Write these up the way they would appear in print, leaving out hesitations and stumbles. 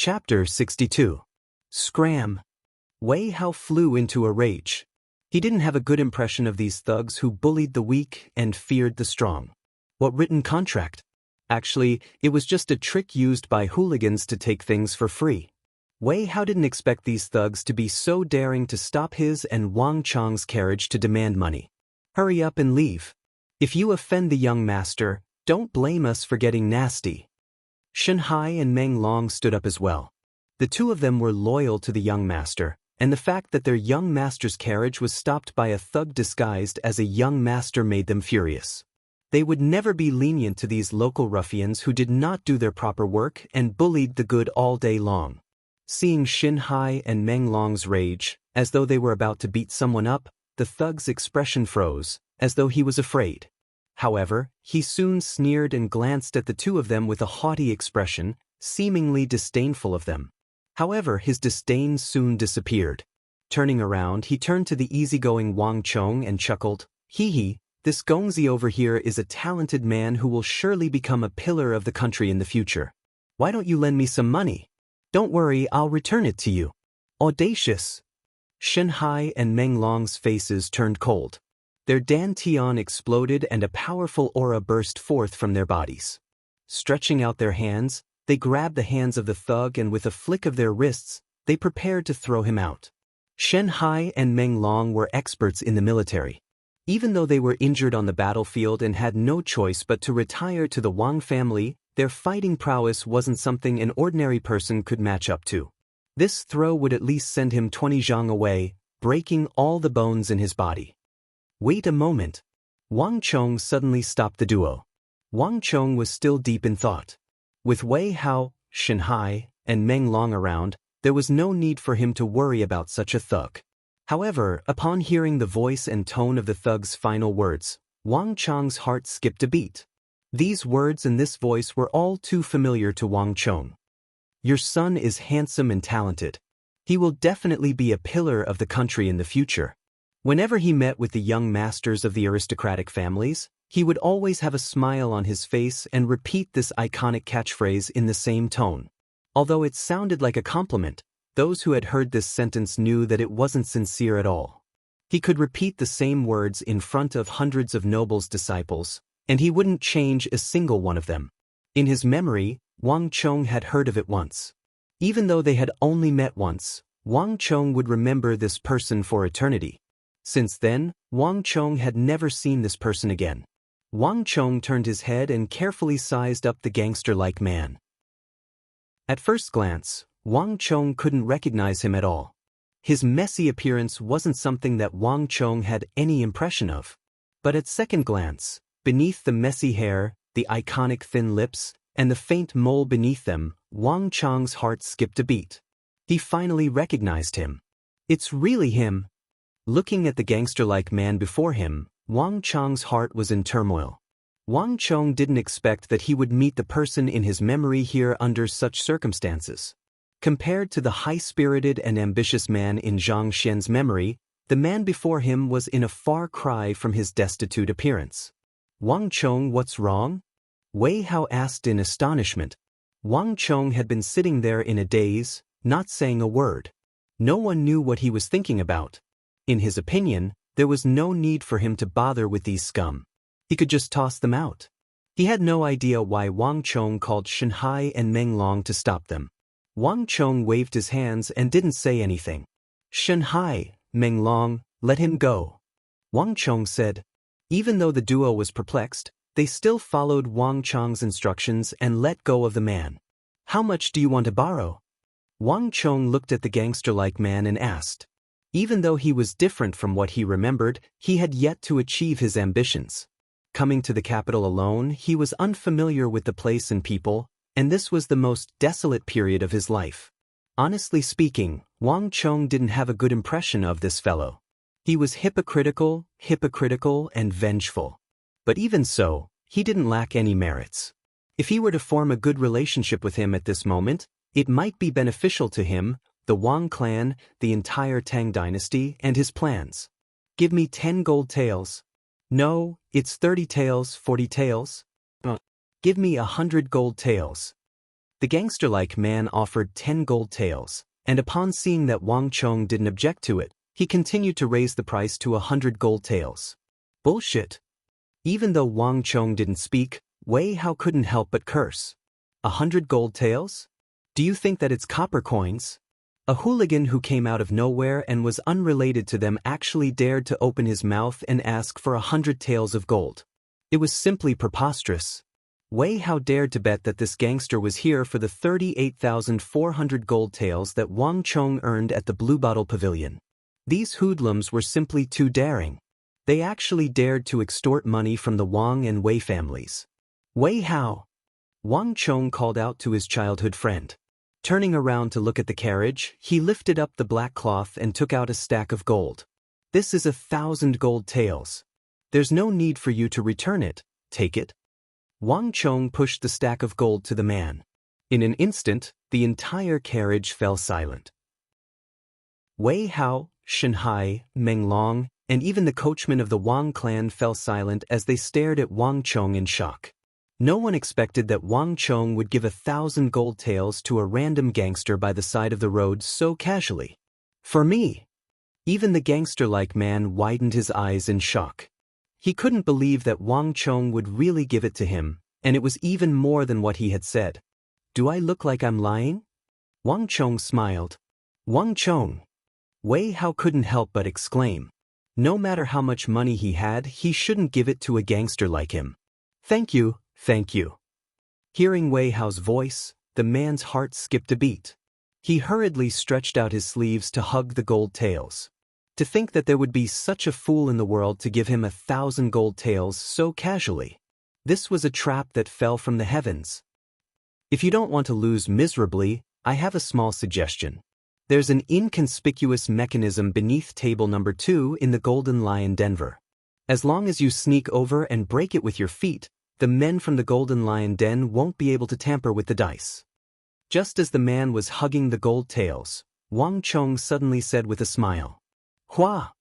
Chapter 62. Scram. Wei Hao flew into a rage. He didn't have a good impression of these thugs who bullied the weak and feared the strong. What written contract? Actually, it was just a trick used by hooligans to take things for free. Wei Hao didn't expect these thugs to be so daring to stop his and Wang Chong's carriage to demand money. Hurry up and leave. If you offend the young master, don't blame us for getting nasty. Xianxia and Meng Long stood up as well. The two of them were loyal to the young master, and the fact that their young master's carriage was stopped by a thug disguised as a young master made them furious. They would never be lenient to these local ruffians who did not do their proper work and bullied the good all day long. Seeing Xianxia and Meng Long's rage, as though they were about to beat someone up, the thug's expression froze, as though he was afraid. However, he soon sneered and glanced at the two of them with a haughty expression, seemingly disdainful of them. However, his disdain soon disappeared. Turning around, he turned to the easygoing Wang Chong and chuckled, "Hee hee, this Gongzi over here is a talented man who will surely become a pillar of the country in the future. Why don't you lend me some money? Don't worry, I'll return it to you." Audacious. Xianxia and Meng Long's faces turned cold. Their dantian exploded and a powerful aura burst forth from their bodies. Stretching out their hands, they grabbed the hands of the thug and with a flick of their wrists, they prepared to throw him out. Xianxia and Meng Long were experts in the military. Even though they were injured on the battlefield and had no choice but to retire to the Wang family, their fighting prowess wasn't something an ordinary person could match up to. This throw would at least send him 20 zhang away, breaking all the bones in his body. Wait a moment. Wang Chong suddenly stopped the duo. Wang Chong was still deep in thought. With Wei Hao, Xianxia, and Meng Long around, there was no need for him to worry about such a thug. However, upon hearing the voice and tone of the thug's final words, Wang Chong's heart skipped a beat. These words and this voice were all too familiar to Wang Chong. Your son is handsome and talented. He will definitely be a pillar of the country in the future. Whenever he met with the young masters of the aristocratic families, he would always have a smile on his face and repeat this iconic catchphrase in the same tone. Although it sounded like a compliment, those who had heard this sentence knew that it wasn't sincere at all. He could repeat the same words in front of hundreds of nobles' disciples, and he wouldn't change a single one of them. In his memory, Wang Chong had heard of it once. Even though they had only met once, Wang Chong would remember this person for eternity. Since then, Wang Chong had never seen this person again. Wang Chong turned his head and carefully sized up the gangster-like man. At first glance, Wang Chong couldn't recognize him at all. His messy appearance wasn't something that Wang Chong had any impression of. But at second glance, beneath the messy hair, the iconic thin lips, and the faint mole beneath them, Wang Chong's heart skipped a beat. He finally recognized him. It's really him. Looking at the gangster-like man before him, Wang Chong's heart was in turmoil. Wang Chong didn't expect that he would meet the person in his memory here under such circumstances. Compared to the high-spirited and ambitious man in Zhang Xian's memory, the man before him was in a far cry from his destitute appearance. Wang Chong, what's wrong? Wei Hao asked in astonishment. Wang Chong had been sitting there in a daze, not saying a word. No one knew what he was thinking about. In his opinion, there was no need for him to bother with these scum. He could just toss them out. He had no idea why Wang Chong called Xianxia and Meng Long to stop them. Wang Chong waved his hands and didn't say anything. Xianxia, Meng Long, let him go. Wang Chong said. Even though the duo was perplexed, they still followed Wang Chong's instructions and let go of the man. How much do you want to borrow? Wang Chong looked at the gangster-like man and asked. Even though he was different from what he remembered, he had yet to achieve his ambitions. Coming to the capital alone, he was unfamiliar with the place and people, and this was the most desolate period of his life. Honestly speaking, Wang Chong didn't have a good impression of this fellow. He was hypocritical, and vengeful. But even so, he didn't lack any merits. If he were to form a good relationship with him at this moment, it might be beneficial to him, the Wang clan, the entire Tang dynasty, and his plans. Give me 10 gold taels. No, it's 30 taels, 40 taels. Give me 100 gold taels. The gangster-like man offered 10 gold taels, and upon seeing that Wang Chong didn't object to it, he continued to raise the price to 100 gold taels. Bullshit. Even though Wang Chong didn't speak, Wei Hao couldn't help but curse. 100 gold taels? Do you think that it's copper coins? A hooligan who came out of nowhere and was unrelated to them actually dared to open his mouth and ask for 100 taels of gold. It was simply preposterous. Wei Hao dared to bet that this gangster was here for the 38,400 gold taels that Wang Chong earned at the Blue Bottle Pavilion. These hoodlums were simply too daring. They actually dared to extort money from the Wang and Wei families. Wei Hao! Wang Chong called out to his childhood friend. Turning around to look at the carriage, he lifted up the black cloth and took out a stack of gold. This is 1,000 gold taels. There's no need for you to return it, take it. Wang Chong pushed the stack of gold to the man. In an instant, the entire carriage fell silent. Wei Hao, Shanhai, Meng Long, and even the coachman of the Wang clan fell silent as they stared at Wang Chong in shock. No one expected that Wang Chong would give 1,000 gold taels to a random gangster by the side of the road so casually. For me! Even the gangster-like man widened his eyes in shock. He couldn't believe that Wang Chong would really give it to him, and it was even more than what he had said. Do I look like I'm lying? Wang Chong smiled. Wang Chong! Wei Hao couldn't help but exclaim. No matter how much money he had, he shouldn't give it to a gangster like him. Thank you, thank you. Hearing Wei Hao's voice, the man's heart skipped a beat. He hurriedly stretched out his sleeves to hug the gold taels. To think that there would be such a fool in the world to give him 1,000 gold taels so casually. This was a trap that fell from the heavens. If you don't want to lose miserably, I have a small suggestion. There's an inconspicuous mechanism beneath table number 2 in the Golden Lion Denver. As long as you sneak over and break it with your feet, the men from the Golden Lion Den won't be able to tamper with the dice. Just as the man was hugging the gold taels, Wang Chong suddenly said with a smile. Hua!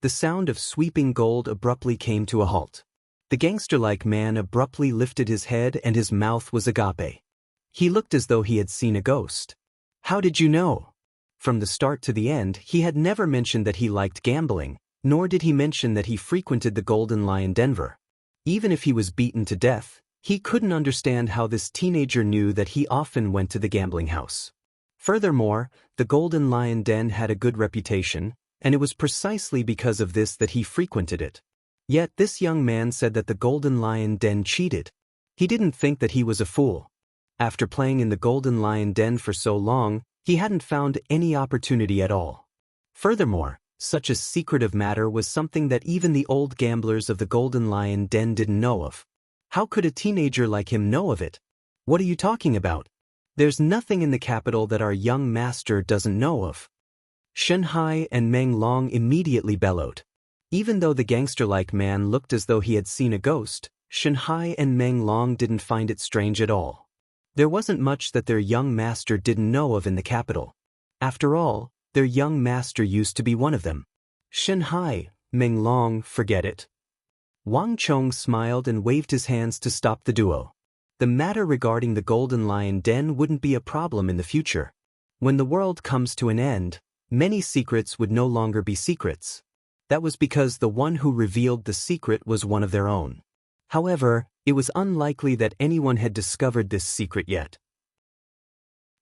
The sound of sweeping gold abruptly came to a halt. The gangster-like man abruptly lifted his head and his mouth was agape. He looked as though he had seen a ghost. How did you know? From the start to the end, he had never mentioned that he liked gambling, nor did he mention that he frequented the Golden Lion Denver. Even if he was beaten to death, he couldn't understand how this teenager knew that he often went to the gambling house. Furthermore, the Golden Lion Den had a good reputation, and it was precisely because of this that he frequented it. Yet this young man said that the Golden Lion Den cheated. He didn't think that he was a fool. After playing in the Golden Lion Den for so long, he hadn't found any opportunity at all. Furthermore, such a secretive matter was something that even the old gamblers of the Golden Lion Den didn't know of. How could a teenager like him know of it? What are you talking about? There's nothing in the capital that our young master doesn't know of. Shanhai and Meng Long immediately bellowed. Even though the gangster-like man looked as though he had seen a ghost, Shanhai and Meng Long didn't find it strange at all. There wasn't much that their young master didn't know of in the capital. After all, their young master used to be one of them. Shanhai, Meng Long, forget it. Wang Chong smiled and waved his hands to stop the duo. The matter regarding the Golden Lion Den wouldn't be a problem in the future. When the world comes to an end, many secrets would no longer be secrets. That was because the one who revealed the secret was one of their own. However, it was unlikely that anyone had discovered this secret yet.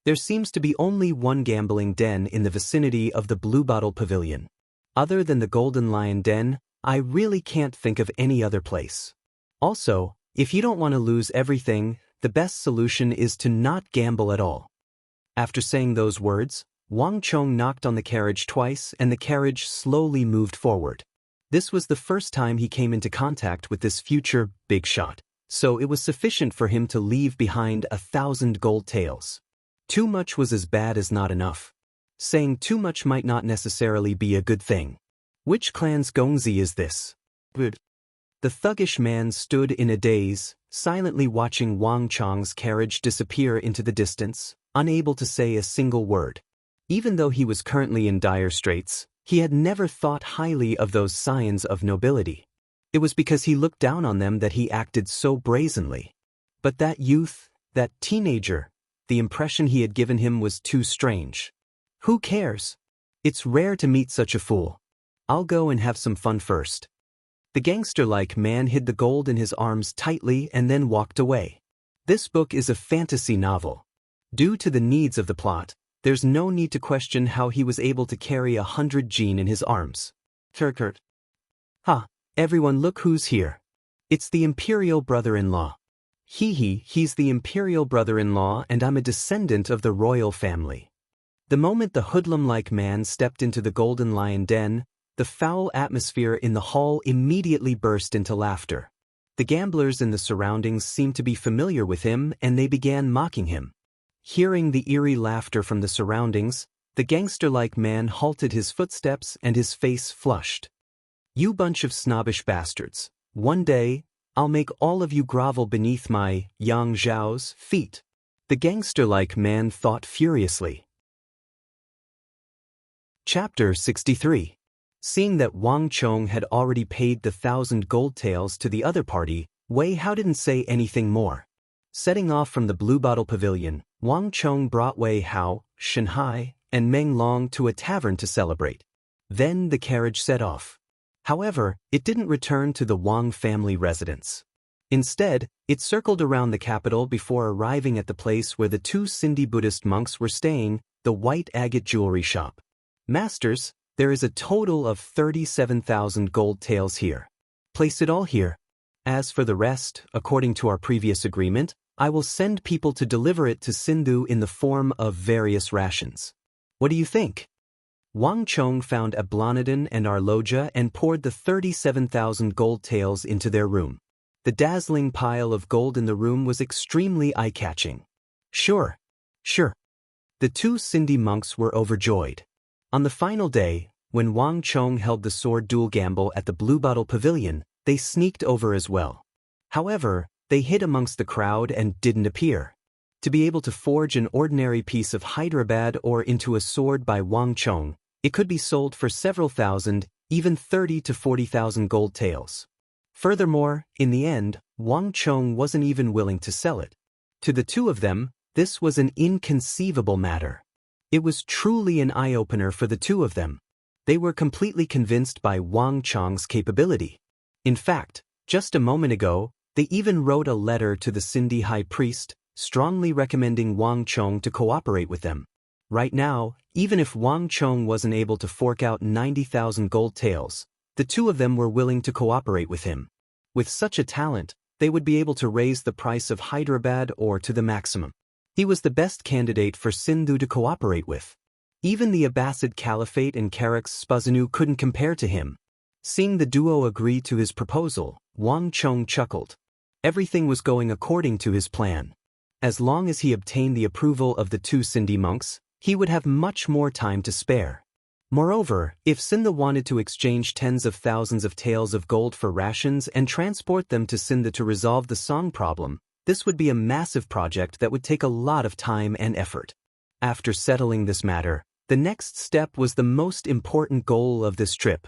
There seems to be only one gambling den in the vicinity of the Blue Bottle Pavilion. Other than the Golden Lion Den, I really can't think of any other place. Also, if you don't want to lose everything, the best solution is to not gamble at all. After saying those words, Wang Chong knocked on the carriage twice and the carriage slowly moved forward. This was the first time he came into contact with this future big shot, so it was sufficient for him to leave behind 1,000 gold taels. Too much was as bad as not enough. Saying too much might not necessarily be a good thing. Which clan's gongzi is this? The thuggish man stood in a daze, silently watching Wang Chong's carriage disappear into the distance, unable to say a single word. Even though he was currently in dire straits, he had never thought highly of those scions of nobility. It was because he looked down on them that he acted so brazenly. But that youth, that teenager, the impression he had given him was too strange. Who cares? It's rare to meet such a fool. I'll go and have some fun first. The gangster-like man hid the gold in his arms tightly and then walked away. This book is a fantasy novel. Due to the needs of the plot, there's no need to question how he was able to carry 100 gene in his arms. Kurt. Ha, everyone look who's here. It's the imperial brother-in-law. He's the imperial brother-in-law and I'm a descendant of the royal family. The moment the hoodlum-like man stepped into the Golden Lion Den, the foul atmosphere in the hall immediately burst into laughter. The gamblers in the surroundings seemed to be familiar with him and they began mocking him. Hearing the eerie laughter from the surroundings, the gangster-like man halted his footsteps and his face flushed. You bunch of snobbish bastards. One day, I'll make all of you grovel beneath my Yang Zhao's feet. The gangster-like man thought furiously. Chapter 63. Seeing that Wang Chong had already paid the 1,000 gold taels to the other party, Wei Hao didn't say anything more. Setting off from the Blue Bottle Pavilion, Wang Chong brought Wei Hao, Shanhai, and Meng Long to a tavern to celebrate. Then the carriage set off. However, it didn't return to the Wang family residence. Instead, it circled around the capital before arriving at the place where the two Sindhi Buddhist monks were staying, the White Agate Jewelry Shop. Masters, there is a total of 37,000 gold taels here. Place it all here. As for the rest, according to our previous agreement, I will send people to deliver it to Sindhu in the form of various rations. What do you think? Wang Chong found Ablanadin and Arloja and poured the 37,000 gold taels into their room. The dazzling pile of gold in the room was extremely eye-catching. Sure. The two Sindhi monks were overjoyed. On the final day, when Wang Chong held the sword duel gamble at the Blue Bottle Pavilion, they sneaked over as well. However, they hid amongst the crowd and didn't appear. To be able to forge an ordinary piece of Hyderabad ore into a sword by Wang Chong, it could be sold for several thousand, even 30 to 40,000 gold taels. Furthermore, in the end, Wang Chong wasn't even willing to sell it. To the two of them, this was an inconceivable matter. It was truly an eye-opener for the two of them. They were completely convinced by Wang Chong's capability. In fact, just a moment ago, they even wrote a letter to the Sindhi High Priest, strongly recommending Wang Chong to cooperate with them. Right now, even if Wang Chong wasn't able to fork out 90,000 gold taels, the two of them were willing to cooperate with him. With such a talent, they would be able to raise the price of Hyderabad ore to the maximum. He was the best candidate for Sindhu to cooperate with. Even the Abbasid Caliphate and Karak's Spazanu couldn't compare to him. Seeing the duo agree to his proposal, Wang Chong chuckled. Everything was going according to his plan. As long as he obtained the approval of the two Sindhi monks, he would have much more time to spare. Moreover, if Sindhu wanted to exchange tens of thousands of taels of gold for rations and transport them to Sindhu to resolve the song problem, this would be a massive project that would take a lot of time and effort. After settling this matter, the next step was the most important goal of this trip.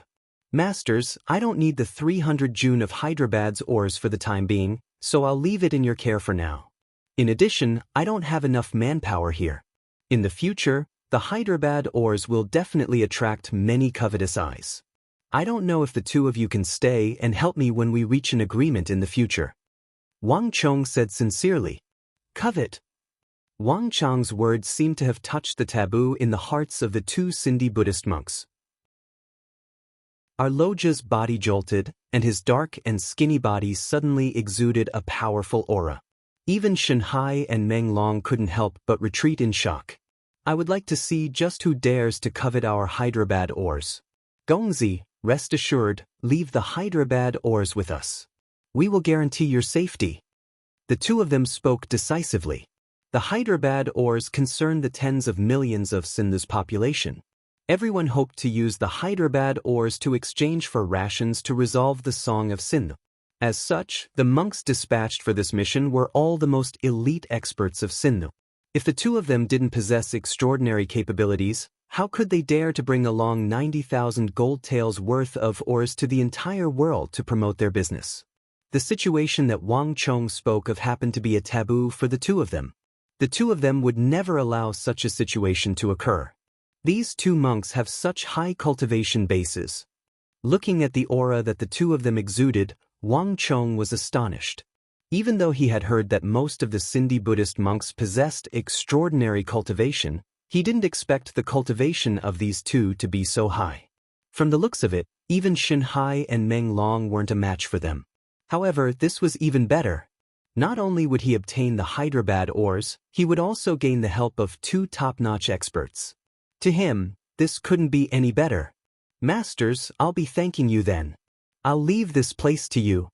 Masters, I don't need the 300 june of Hyderabad's ores for the time being, so I'll leave it in your care for now. In addition, I don't have enough manpower here. In the future, the Hyderabad ores will definitely attract many covetous eyes. I don't know if the two of you can stay and help me when we reach an agreement in the future. Wang Chong said sincerely. Covet. Wang Chong's words seemed to have touched the taboo in the hearts of the two Sindhi Buddhist monks. Arloja's body jolted, and his dark and skinny body suddenly exuded a powerful aura. Even Shanhai and Meng Long couldn't help but retreat in shock. I would like to see just who dares to covet our Hyderabad ores. Gongzi, rest assured, leave the Hyderabad ores with us. We will guarantee your safety. The two of them spoke decisively. The Hyderabad ores concerned the tens of millions of Sindhu's population. Everyone hoped to use the Hyderabad ores to exchange for rations to resolve the Song of Sindhu. As such, the monks dispatched for this mission were all the most elite experts of Sindhu. If the two of them didn't possess extraordinary capabilities, how could they dare to bring along 90,000 gold taels worth of ores to the entire world to promote their business? The situation that Wang Chong spoke of happened to be a taboo for the two of them. The two of them would never allow such a situation to occur. These two monks have such high cultivation bases. Looking at the aura that the two of them exuded, Wang Chong was astonished. Even though he had heard that most of the Sindhi Buddhist monks possessed extraordinary cultivation, he didn't expect the cultivation of these two to be so high. From the looks of it, even Xin Hai and Meng Long weren't a match for them. However, this was even better. Not only would he obtain the Hyderabad ores, he would also gain the help of two top-notch experts. To him, this couldn't be any better. Masters, I'll be thanking you then. I'll leave this place to you.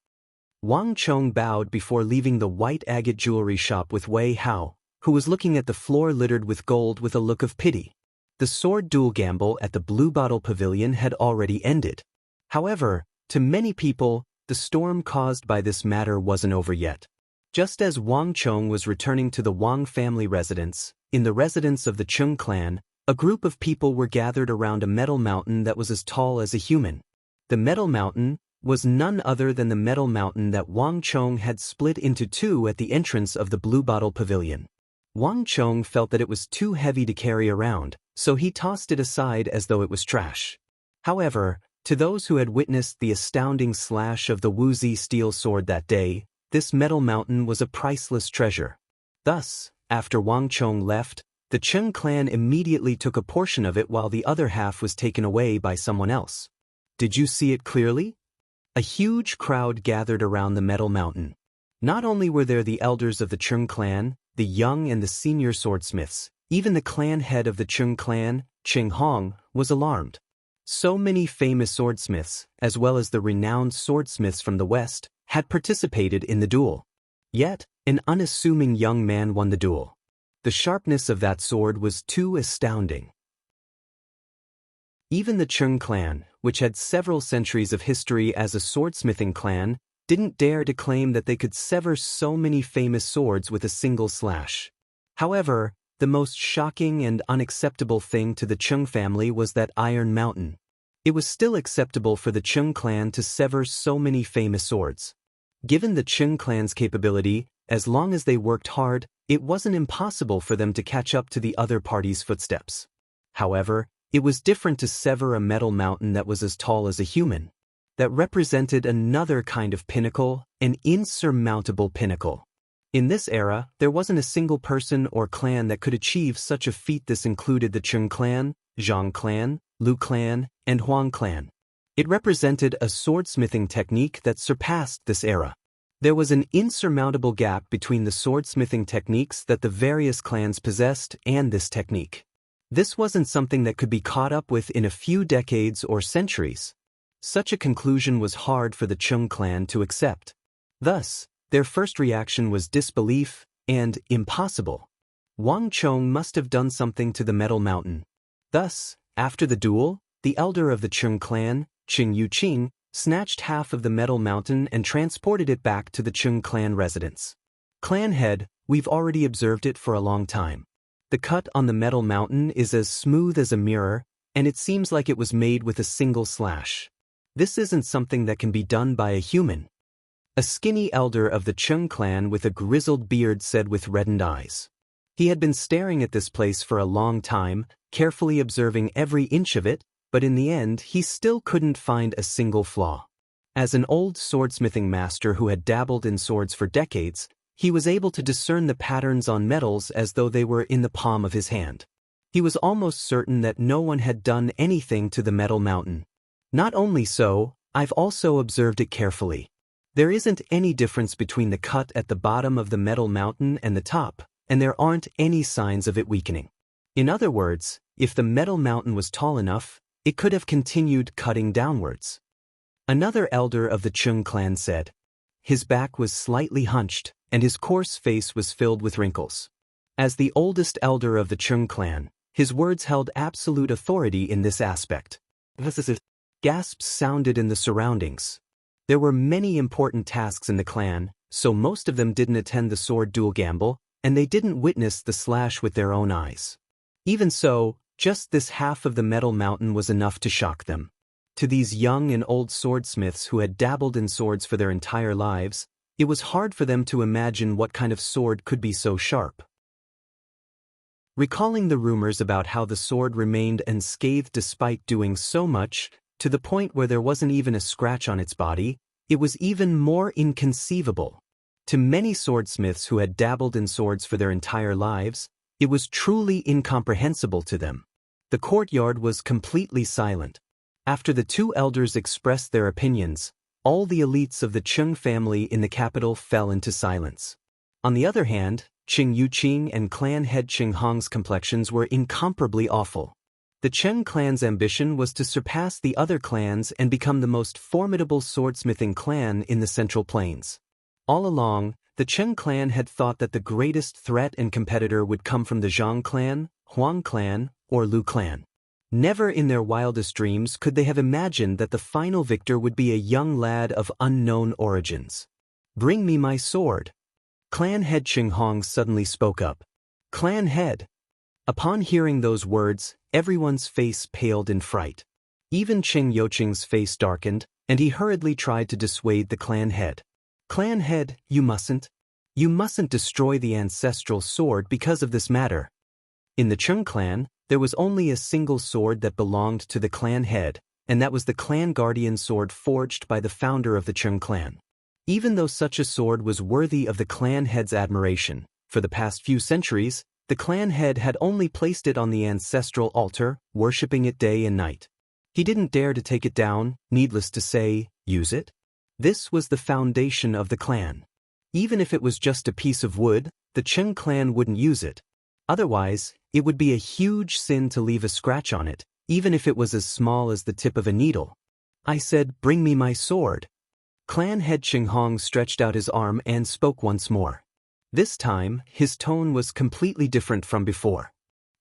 Wang Chong bowed before leaving the white agate jewelry shop with Wei Hao, who was looking at the floor littered with gold with a look of pity. The sword duel gamble at the Blue Bottle Pavilion had already ended. However, to many people, the storm caused by this matter wasn't over yet. Just as Wang Chong was returning to the Wang family residence, in the residence of the Chung clan, a group of people were gathered around a metal mountain that was as tall as a human. The metal mountain was none other than the metal mountain that Wang Chong had split into two at the entrance of the Blue Bottle Pavilion. Wang Chong felt that it was too heavy to carry around, so he tossed it aside as though it was trash. However, to those who had witnessed the astounding slash of the Wuxia steel sword that day, this metal mountain was a priceless treasure. Thus, after Wang Chong left, the Chung clan immediately took a portion of it while the other half was taken away by someone else. Did you see it clearly? A huge crowd gathered around the metal mountain. Not only were there the elders of the Chung clan, the young and the senior swordsmiths, even the clan head of the Chung clan, Ching Hong, was alarmed. So many famous swordsmiths, as well as the renowned swordsmiths from the West, had participated in the duel. Yet, an unassuming young man won the duel. The sharpness of that sword was too astounding. Even the Chung clan, which had several centuries of history as a swordsmithing clan, didn't dare to claim that they could sever so many famous swords with a single slash. However, the most shocking and unacceptable thing to the Chung family was that Iron Mountain. It was still acceptable for the Chung clan to sever so many famous swords. Given the Chung clan's capability, as long as they worked hard, it wasn't impossible for them to catch up to the other party's footsteps. However, it was different to sever a metal mountain that was as tall as a human. That represented another kind of pinnacle, an insurmountable pinnacle. In this era, there wasn't a single person or clan that could achieve such a feat. This included the Chung clan, Zhang clan, Lu clan, and Huang clan. It represented a swordsmithing technique that surpassed this era. There was an insurmountable gap between the swordsmithing techniques that the various clans possessed and this technique. This wasn't something that could be caught up with in a few decades or centuries. Such a conclusion was hard for the Chung clan to accept. Thus, their first reaction was disbelief and impossible. Wang Chong must have done something to the metal mountain. Thus, after the duel, the elder of the Chung clan, Qing Yuqing, snatched half of the metal mountain and transported it back to the Chung clan residence. Clan head, we've already observed it for a long time. The cut on the metal mountain is as smooth as a mirror, and it seems like it was made with a single slash. This isn't something that can be done by a human. A skinny elder of the Chung clan with a grizzled beard said with reddened eyes. He had been staring at this place for a long time, carefully observing every inch of it, but in the end he still couldn't find a single flaw. As an old swordsmithing master who had dabbled in swords for decades, he was able to discern the patterns on metals as though they were in the palm of his hand. He was almost certain that no one had done anything to the metal mountain. Not only so, I've also observed it carefully. There isn't any difference between the cut at the bottom of the metal mountain and the top, and there aren't any signs of it weakening. In other words, if the metal mountain was tall enough, it could have continued cutting downwards. Another elder of the Chung clan said. His back was slightly hunched, and his coarse face was filled with wrinkles. As the oldest elder of the Chung clan, his words held absolute authority in this aspect. Gasps sounded in the surroundings. There were many important tasks in the clan, so most of them didn't attend the sword duel gamble, and they didn't witness the slash with their own eyes. Even so, just this half of the metal mountain was enough to shock them. To these young and old swordsmiths who had dabbled in swords for their entire lives, it was hard for them to imagine what kind of sword could be so sharp. Recalling the rumors about how the sword remained unscathed despite doing so much, to the point where there wasn't even a scratch on its body, it was even more inconceivable. To many swordsmiths who had dabbled in swords for their entire lives, it was truly incomprehensible to them. The courtyard was completely silent. After the two elders expressed their opinions, all the elites of the Qing family in the capital fell into silence. On the other hand, Qing Yuqing and clan head Qing Hong's complexions were incomparably awful. The Qing clan's ambition was to surpass the other clans and become the most formidable swordsmithing clan in the Central Plains. All along, the Qing clan had thought that the greatest threat and competitor would come from the Zhang clan, Huang clan, or Lu clan. Never in their wildest dreams could they have imagined that the final victor would be a young lad of unknown origins. "Bring me my sword." Clan head Qing Hong suddenly spoke up. "Clan head." Upon hearing those words, everyone's face paled in fright. Even Qing Youqing's face darkened, and he hurriedly tried to dissuade the clan head. "Clan head, you mustn't destroy the ancestral sword because of this matter." In the Qing clan, there was only a single sword that belonged to the clan head, and that was the clan guardian sword forged by the founder of the Qing clan. Even though such a sword was worthy of the clan head's admiration, for the past few centuries, the clan head had only placed it on the ancestral altar, worshipping it day and night. He didn't dare to take it down, needless to say, use it. This was the foundation of the clan. Even if it was just a piece of wood, the Qing clan wouldn't use it. Otherwise, it would be a huge sin to leave a scratch on it, even if it was as small as the tip of a needle. "I said, bring me my sword." Clan head Qing Hong stretched out his arm and spoke once more. This time, his tone was completely different from before.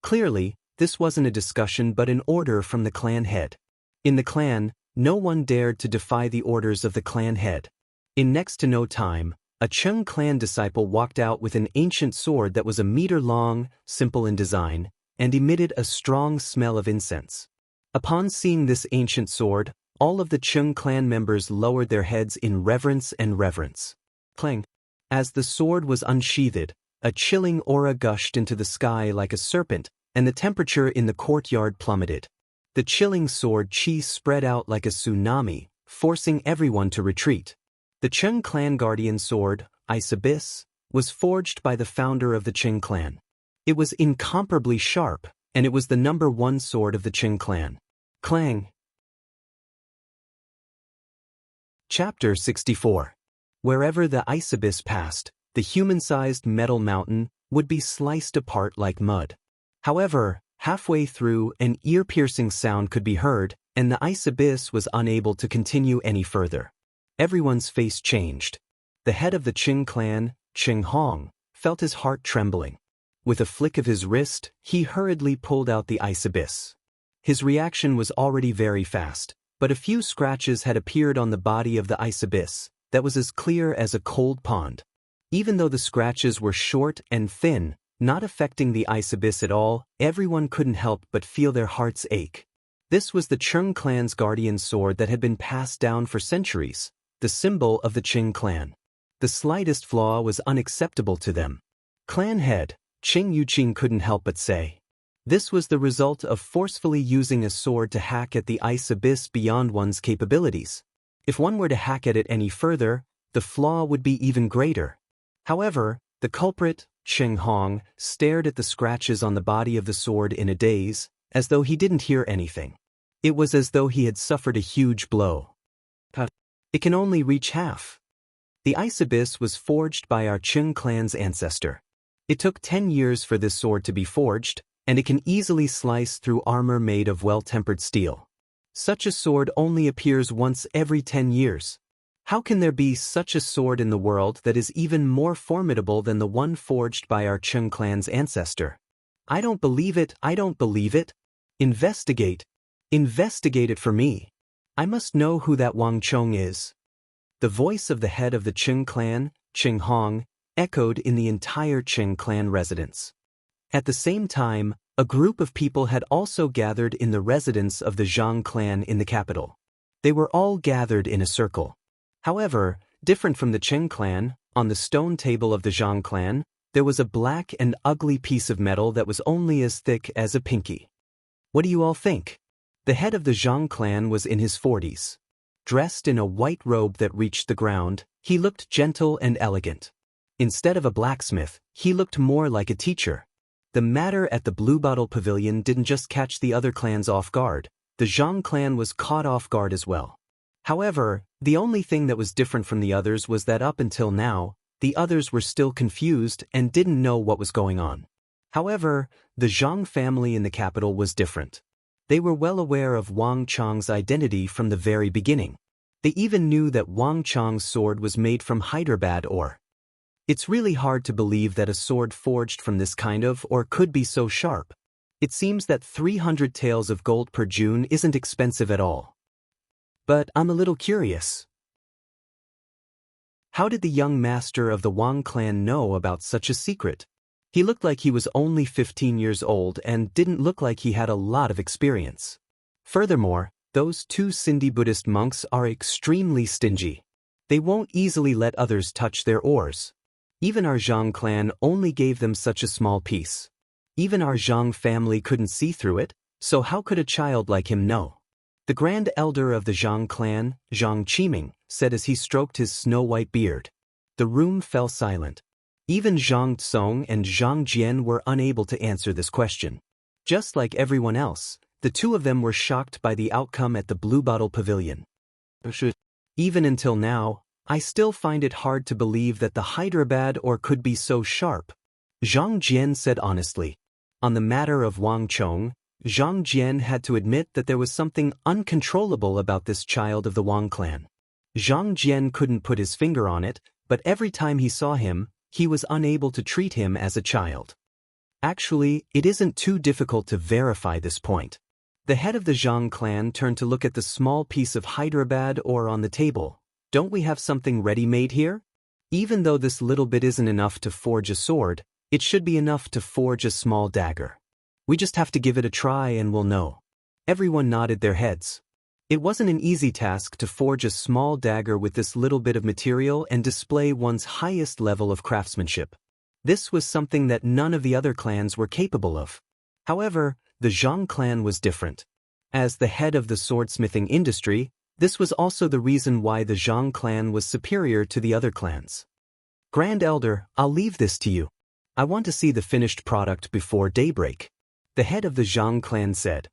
Clearly, this wasn't a discussion but an order from the clan head. In the clan, no one dared to defy the orders of the clan head. In next to no time, a Qing clan disciple walked out with an ancient sword that was a meter long, simple in design, and emitted a strong smell of incense. Upon seeing this ancient sword, all of the Qing clan members lowered their heads in reverence and reverence. Clang! As the sword was unsheathed, a chilling aura gushed into the sky like a serpent, and the temperature in the courtyard plummeted. The chilling sword qi spread out like a tsunami, forcing everyone to retreat. The Qing clan guardian sword, Ice Abyss, was forged by the founder of the Qing clan. It was incomparably sharp, and it was the #1 sword of the Qing clan. Clang! Chapter 64. Wherever the Ice Abyss passed, the human-sized metal mountain would be sliced apart like mud. However, halfway through, an ear-piercing sound could be heard, and the Ice Abyss was unable to continue any further. Everyone's face changed. The head of the Qing clan, Qing Hong, felt his heart trembling. With a flick of his wrist, he hurriedly pulled out the Ice Abyss. His reaction was already very fast, but a few scratches had appeared on the body of the Ice Abyss that was as clear as a cold pond. Even though the scratches were short and thin, not affecting the Ice Abyss at all, everyone couldn't help but feel their hearts ache. This was the Qing clan's guardian sword that had been passed down for centuries, the symbol of the Qing clan. The slightest flaw was unacceptable to them. Clan head, Qing Yuqing couldn't help but say. This was the result of forcefully using a sword to hack at the Ice Abyss beyond one's capabilities. If one were to hack at it any further, the flaw would be even greater. However, the culprit, Qing Hong, stared at the scratches on the body of the sword in a daze, as though he didn't hear anything. It was as though he had suffered a huge blow. It can only reach half. The Ice Abyss was forged by our Qing clan's ancestor. It took 10 years for this sword to be forged, and it can easily slice through armor made of well-tempered steel. Such a sword only appears once every 10 years. How can there be such a sword in the world that is even more formidable than the one forged by our Qing clan's ancestor? I don't believe it, I don't believe it. Investigate. Investigate it for me. I must know who that Wang Chong is. The voice of the head of the Qing clan, Qing Hong, echoed in the entire Qing clan residence. At the same time, a group of people had also gathered in the residence of the Zhang clan in the capital. They were all gathered in a circle. However, different from the Qing clan, on the stone table of the Zhang clan, There was a black and ugly piece of metal that was only as thick as a pinky. What do you all think? The head of the Zhang clan was in his 40s. Dressed in a white robe that reached the ground, he looked gentle and elegant. Instead of a blacksmith, he looked more like a teacher. The matter at the Blue Bottle Pavilion didn't just catch the other clans off guard, the Zhang clan was caught off guard as well. However, the only thing that was different from the others was that up until now, the others were still confused and didn't know what was going on. However, the Zhang family in the capital was different. They were well aware of Wang Chang's identity from the very beginning. They even knew that Wang Chang's sword was made from Hyderabad ore. It's really hard to believe that a sword forged from this kind of ore could be so sharp. It seems that 300 taels of gold per June isn't expensive at all. But I'm a little curious. How did the young master of the Wang clan know about such a secret? He looked like he was only 15 years old and didn't look like he had a lot of experience. Furthermore, those two Sindhi Buddhist monks are extremely stingy. They won't easily let others touch their ores. Even our Zhang clan only gave them such a small piece. Even our Zhang family couldn't see through it, so how could a child like him know? The grand elder of the Zhang clan, Zhang Qiming, said as he stroked his snow-white beard. The room fell silent. Even Zhang Tsong and Zhang Jian were unable to answer this question. Just like everyone else, the two of them were shocked by the outcome at the Blue Bottle Pavilion. Even until now, I still find it hard to believe that the Hyderabad ore could be so sharp. Zhang Jian said honestly. On the matter of Wang Chong, Zhang Jian had to admit that there was something uncontrollable about this child of the Wang clan. Zhang Jian couldn't put his finger on it, but every time he saw him, he was unable to treat him as a child. Actually, it isn't too difficult to verify this point. The head of the Zhang clan turned to look at the small piece of Hyderabad ore on the table. Don't we have something ready-made here? Even though this little bit isn't enough to forge a sword, it should be enough to forge a small dagger. We just have to give it a try and we'll know. Everyone nodded their heads. It wasn't an easy task to forge a small dagger with this little bit of material and display one's highest level of craftsmanship. This was something that none of the other clans were capable of. However, the Zhang clan was different. As the head of the swordsmithing industry, this was also the reason why the Zhang clan was superior to the other clans. Grand Elder, I'll leave this to you. I want to see the finished product before daybreak. The head of the Zhang clan said.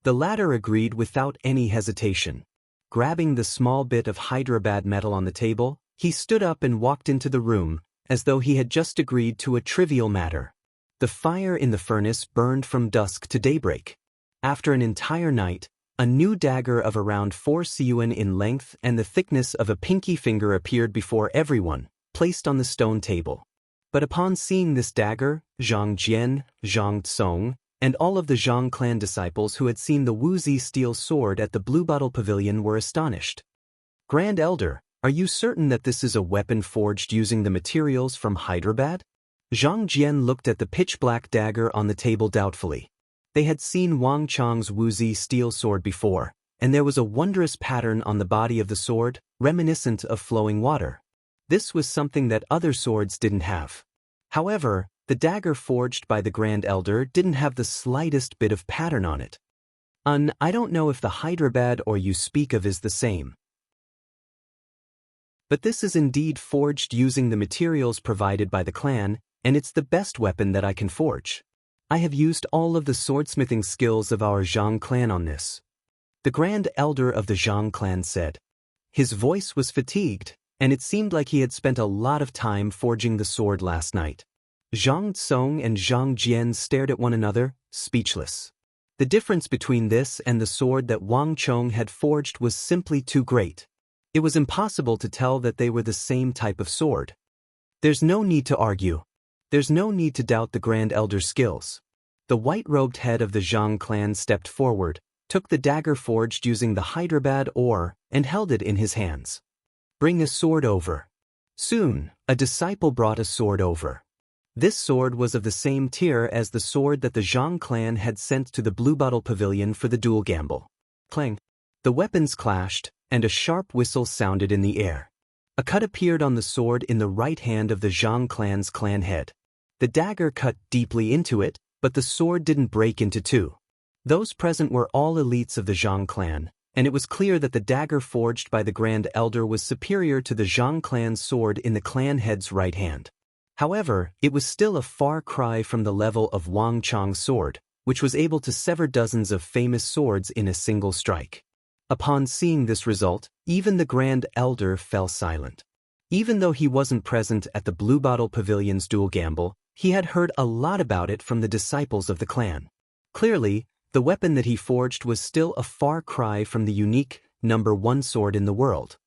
The latter agreed without any hesitation. Grabbing the small bit of Hyderabad metal on the table, he stood up and walked into the room, as though he had just agreed to a trivial matter. The fire in the furnace burned from dusk to daybreak. After an entire night, a new dagger of around 4 cun in length and the thickness of a pinky finger appeared before everyone, placed on the stone table. But upon seeing this dagger, Zhang Jian, Zhang Tsong, and all of the Zhang clan disciples who had seen the Wuxia steel sword at the Blue Bottle Pavilion were astonished. Grand Elder, are you certain that this is a weapon forged using the materials from Hyderabad? Zhang Jian looked at the pitch-black dagger on the table doubtfully. They had seen Wang Chang's Wuxia steel sword before, and there was a wondrous pattern on the body of the sword, reminiscent of flowing water. This was something that other swords didn't have. However, the dagger forged by the Grand Elder didn't have the slightest bit of pattern on it. I don't know if the Hyderabad ore you speak of is the same. But this is indeed forged using the materials provided by the clan, and it's the best weapon that I can forge. I have used all of the swordsmithing skills of our Zhang clan on this. The Grand Elder of the Zhang clan said. His voice was fatigued, and it seemed like he had spent a lot of time forging the sword last night. Zhang Tsong and Zhang Jian stared at one another, speechless. The difference between this and the sword that Wang Chong had forged was simply too great. It was impossible to tell that they were the same type of sword. There's no need to argue. There's no need to doubt the Grand Elder's skills. The white-robed head of the Zhang clan stepped forward, took the dagger forged using the Hyderabad ore, and held it in his hands. Bring a sword over. Soon, a disciple brought a sword over. This sword was of the same tier as the sword that the Zhang clan had sent to the Blue Bottle Pavilion for the duel gamble. Clang. The weapons clashed, and a sharp whistle sounded in the air. A cut appeared on the sword in the right hand of the Zhang clan's clan head. The dagger cut deeply into it, but the sword didn't break into two. Those present were all elites of the Zhang clan, and it was clear that the dagger forged by the Grand Elder was superior to the Zhang clan's sword in the clan head's right hand. However, it was still a far cry from the level of Wang Chong's sword, which was able to sever dozens of famous swords in a single strike. Upon seeing this result, even the Grand Elder fell silent. Even though he wasn't present at the Blue Bottle Pavilion's duel gamble, he had heard a lot about it from the disciples of the clan. Clearly, the weapon that he forged was still a far cry from the unique #1 sword in the world.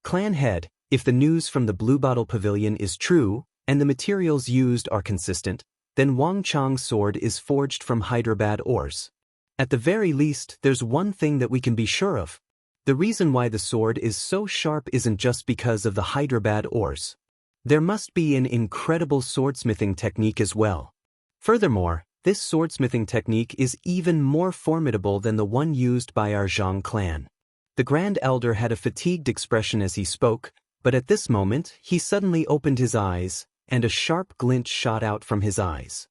Clan head, if the news from the Blue Bottle Pavilion is true, and the materials used are consistent, then Wang Chong's sword is forged from Hyderabad ores. At the very least, there's one thing that we can be sure of. The reason why the sword is so sharp isn't just because of the Hyderabad ores. There must be an incredible swordsmithing technique as well. Furthermore, this swordsmithing technique is even more formidable than the one used by our Zhang clan. The Grand Elder had a fatigued expression as he spoke, but at this moment, he suddenly opened his eyes, and a sharp glint shot out from his eyes.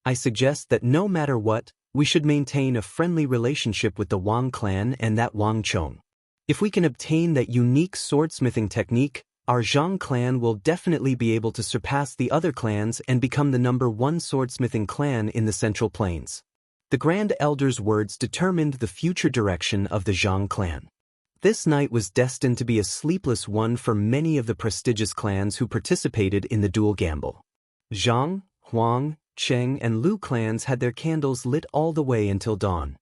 I suggest that no matter what, we should maintain a friendly relationship with the Wang clan and that Wang Chong. If we can obtain that unique swordsmithing technique, our Zhang clan will definitely be able to surpass the other clans and become the #1 swordsmithing clan in the Central Plains. The Grand Elder's words determined the future direction of the Zhang clan. This night was destined to be a sleepless one for many of the prestigious clans who participated in the duel gamble. Zhang, Huang, Cheng and Lu clans had their candles lit all the way until dawn.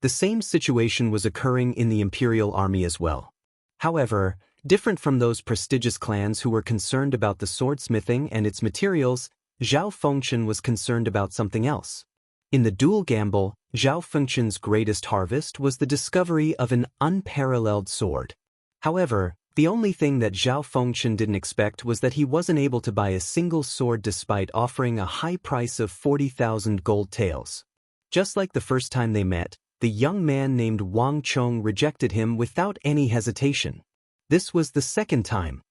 The same situation was occurring in the Imperial Army as well. However, different from those prestigious clans who were concerned about the swordsmithing and its materials, Zhao Fengchen was concerned about something else. In the duel gamble, Zhao Fengchen's greatest harvest was the discovery of an unparalleled sword. However, the only thing that Zhao Fengchen didn't expect was that he wasn't able to buy a single sword despite offering a high price of 40,000 gold taels. Just like the first time they met, the young man named Wang Chong rejected him without any hesitation. This was the second time.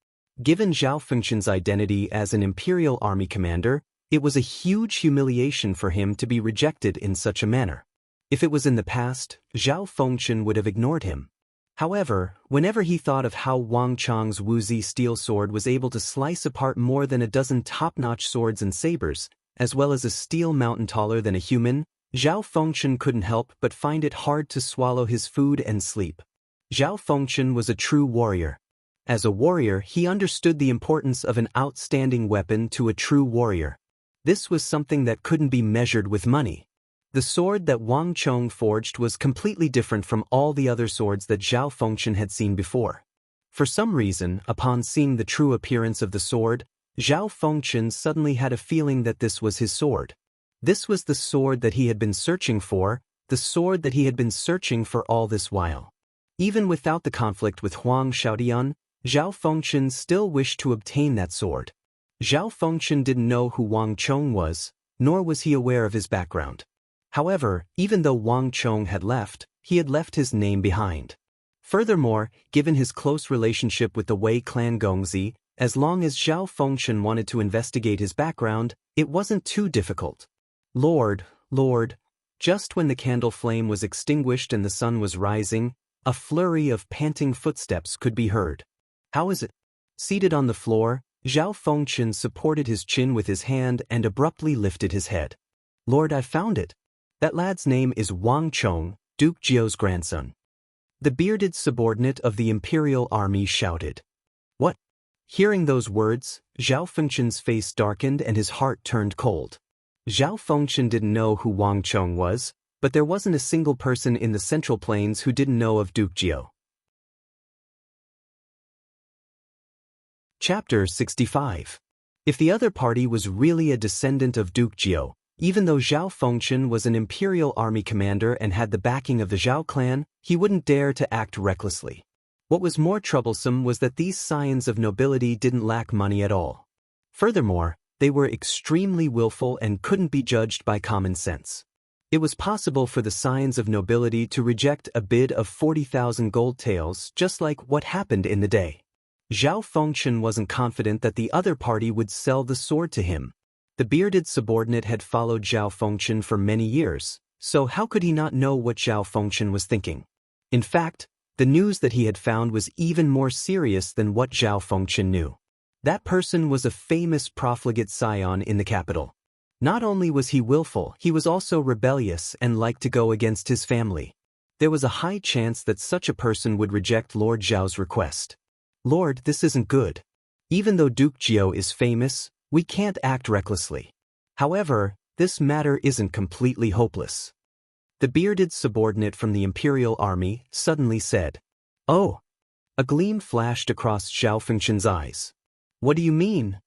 Given Zhao Fengchen's identity as an Imperial Army commander, it was a huge humiliation for him to be rejected in such a manner. If it was in the past, Zhao Fengchen would have ignored him. However, whenever he thought of how Wang Chong's Wuxia steel sword was able to slice apart more than a dozen top-notch swords and sabers, as well as a steel mountain taller than a human, Zhao Fengchen couldn't help but find it hard to swallow his food and sleep. Zhao Fengchen was a true warrior. As a warrior, he understood the importance of an outstanding weapon to a true warrior. This was something that couldn't be measured with money. The sword that Wang Chong forged was completely different from all the other swords that Zhao Fengchen had seen before. For some reason, upon seeing the true appearance of the sword, Zhao Fengchen suddenly had a feeling that this was his sword. This was the sword that he had been searching for, the sword that he had been searching for all this while. Even without the conflict with Huang Xiaodian, Zhao Fengchen still wished to obtain that sword. Zhao Fengchen didn't know who Wang Chong was, nor was he aware of his background. However, even though Wang Chong had left, he had left his name behind. Furthermore, given his close relationship with the Wei clan Gongzi, as long as Zhao Fengchen wanted to investigate his background, it wasn't too difficult. Lord, just when the candle flame was extinguished and the sun was rising, a flurry of panting footsteps could be heard. How is it? Seated on the floor, Zhao Fengchen supported his chin with his hand and abruptly lifted his head. Lord, I've found it. That lad's name is Wang Chong, Duke Jiao's grandson. The bearded subordinate of the Imperial Army shouted. What? Hearing those words, Zhao Fengchen's face darkened and his heart turned cold. Zhao Fengchen didn't know who Wang Chong was, but there wasn't a single person in the Central Plains who didn't know of Duke Jiao. Chapter 65. If the other party was really a descendant of Duke Jiao, even though Zhao Fengchen was an Imperial Army commander and had the backing of the Zhao clan, he wouldn't dare to act recklessly. What was more troublesome was that these scions of nobility didn't lack money at all. Furthermore, they were extremely willful and couldn't be judged by common sense. It was possible for the scions of nobility to reject a bid of 40,000 gold taels, just like what happened in the day. Zhao Fengchen wasn't confident that the other party would sell the sword to him. The bearded subordinate had followed Zhao Fengchen for many years, so how could he not know what Zhao Fengchen was thinking? In fact, the news that he had found was even more serious than what Zhao Fengchen knew. That person was a famous profligate scion in the capital. Not only was he willful, he was also rebellious and liked to go against his family. There was a high chance that such a person would reject Lord Zhao's request. Lord, this isn't good. Even though Duke Jiao is famous, we can't act recklessly. However, this matter isn't completely hopeless. The bearded subordinate from the imperial army suddenly said, "Oh!" A gleam flashed across Zhao Fengchen's eyes. "What do you mean?"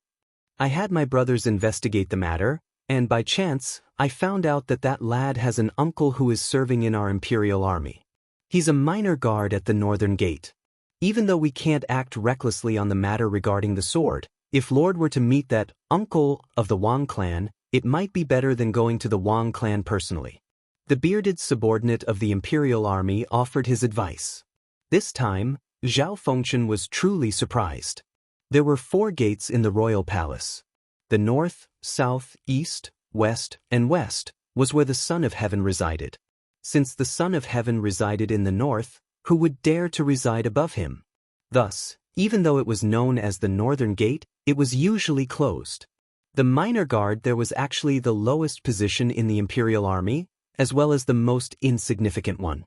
"I had my brothers investigate the matter, and by chance, I found out that that lad has an uncle who is serving in our imperial army. He's a minor guard at the northern gate. Even though we can't act recklessly on the matter regarding the sword, if Lord were to meet that uncle of the Wang clan, it might be better than going to the Wang clan personally." The bearded subordinate of the imperial army offered his advice. This time, Zhao Fengchen was truly surprised. There were 4 gates in the royal palace. The north, south, east, west, and west was where the Son of Heaven resided. Since the Son of Heaven resided in the north, who would dare to reside above him? Thus, even though it was known as the northern gate, it was usually closed. The minor guard there was actually the lowest position in the imperial army, as well as the most insignificant one.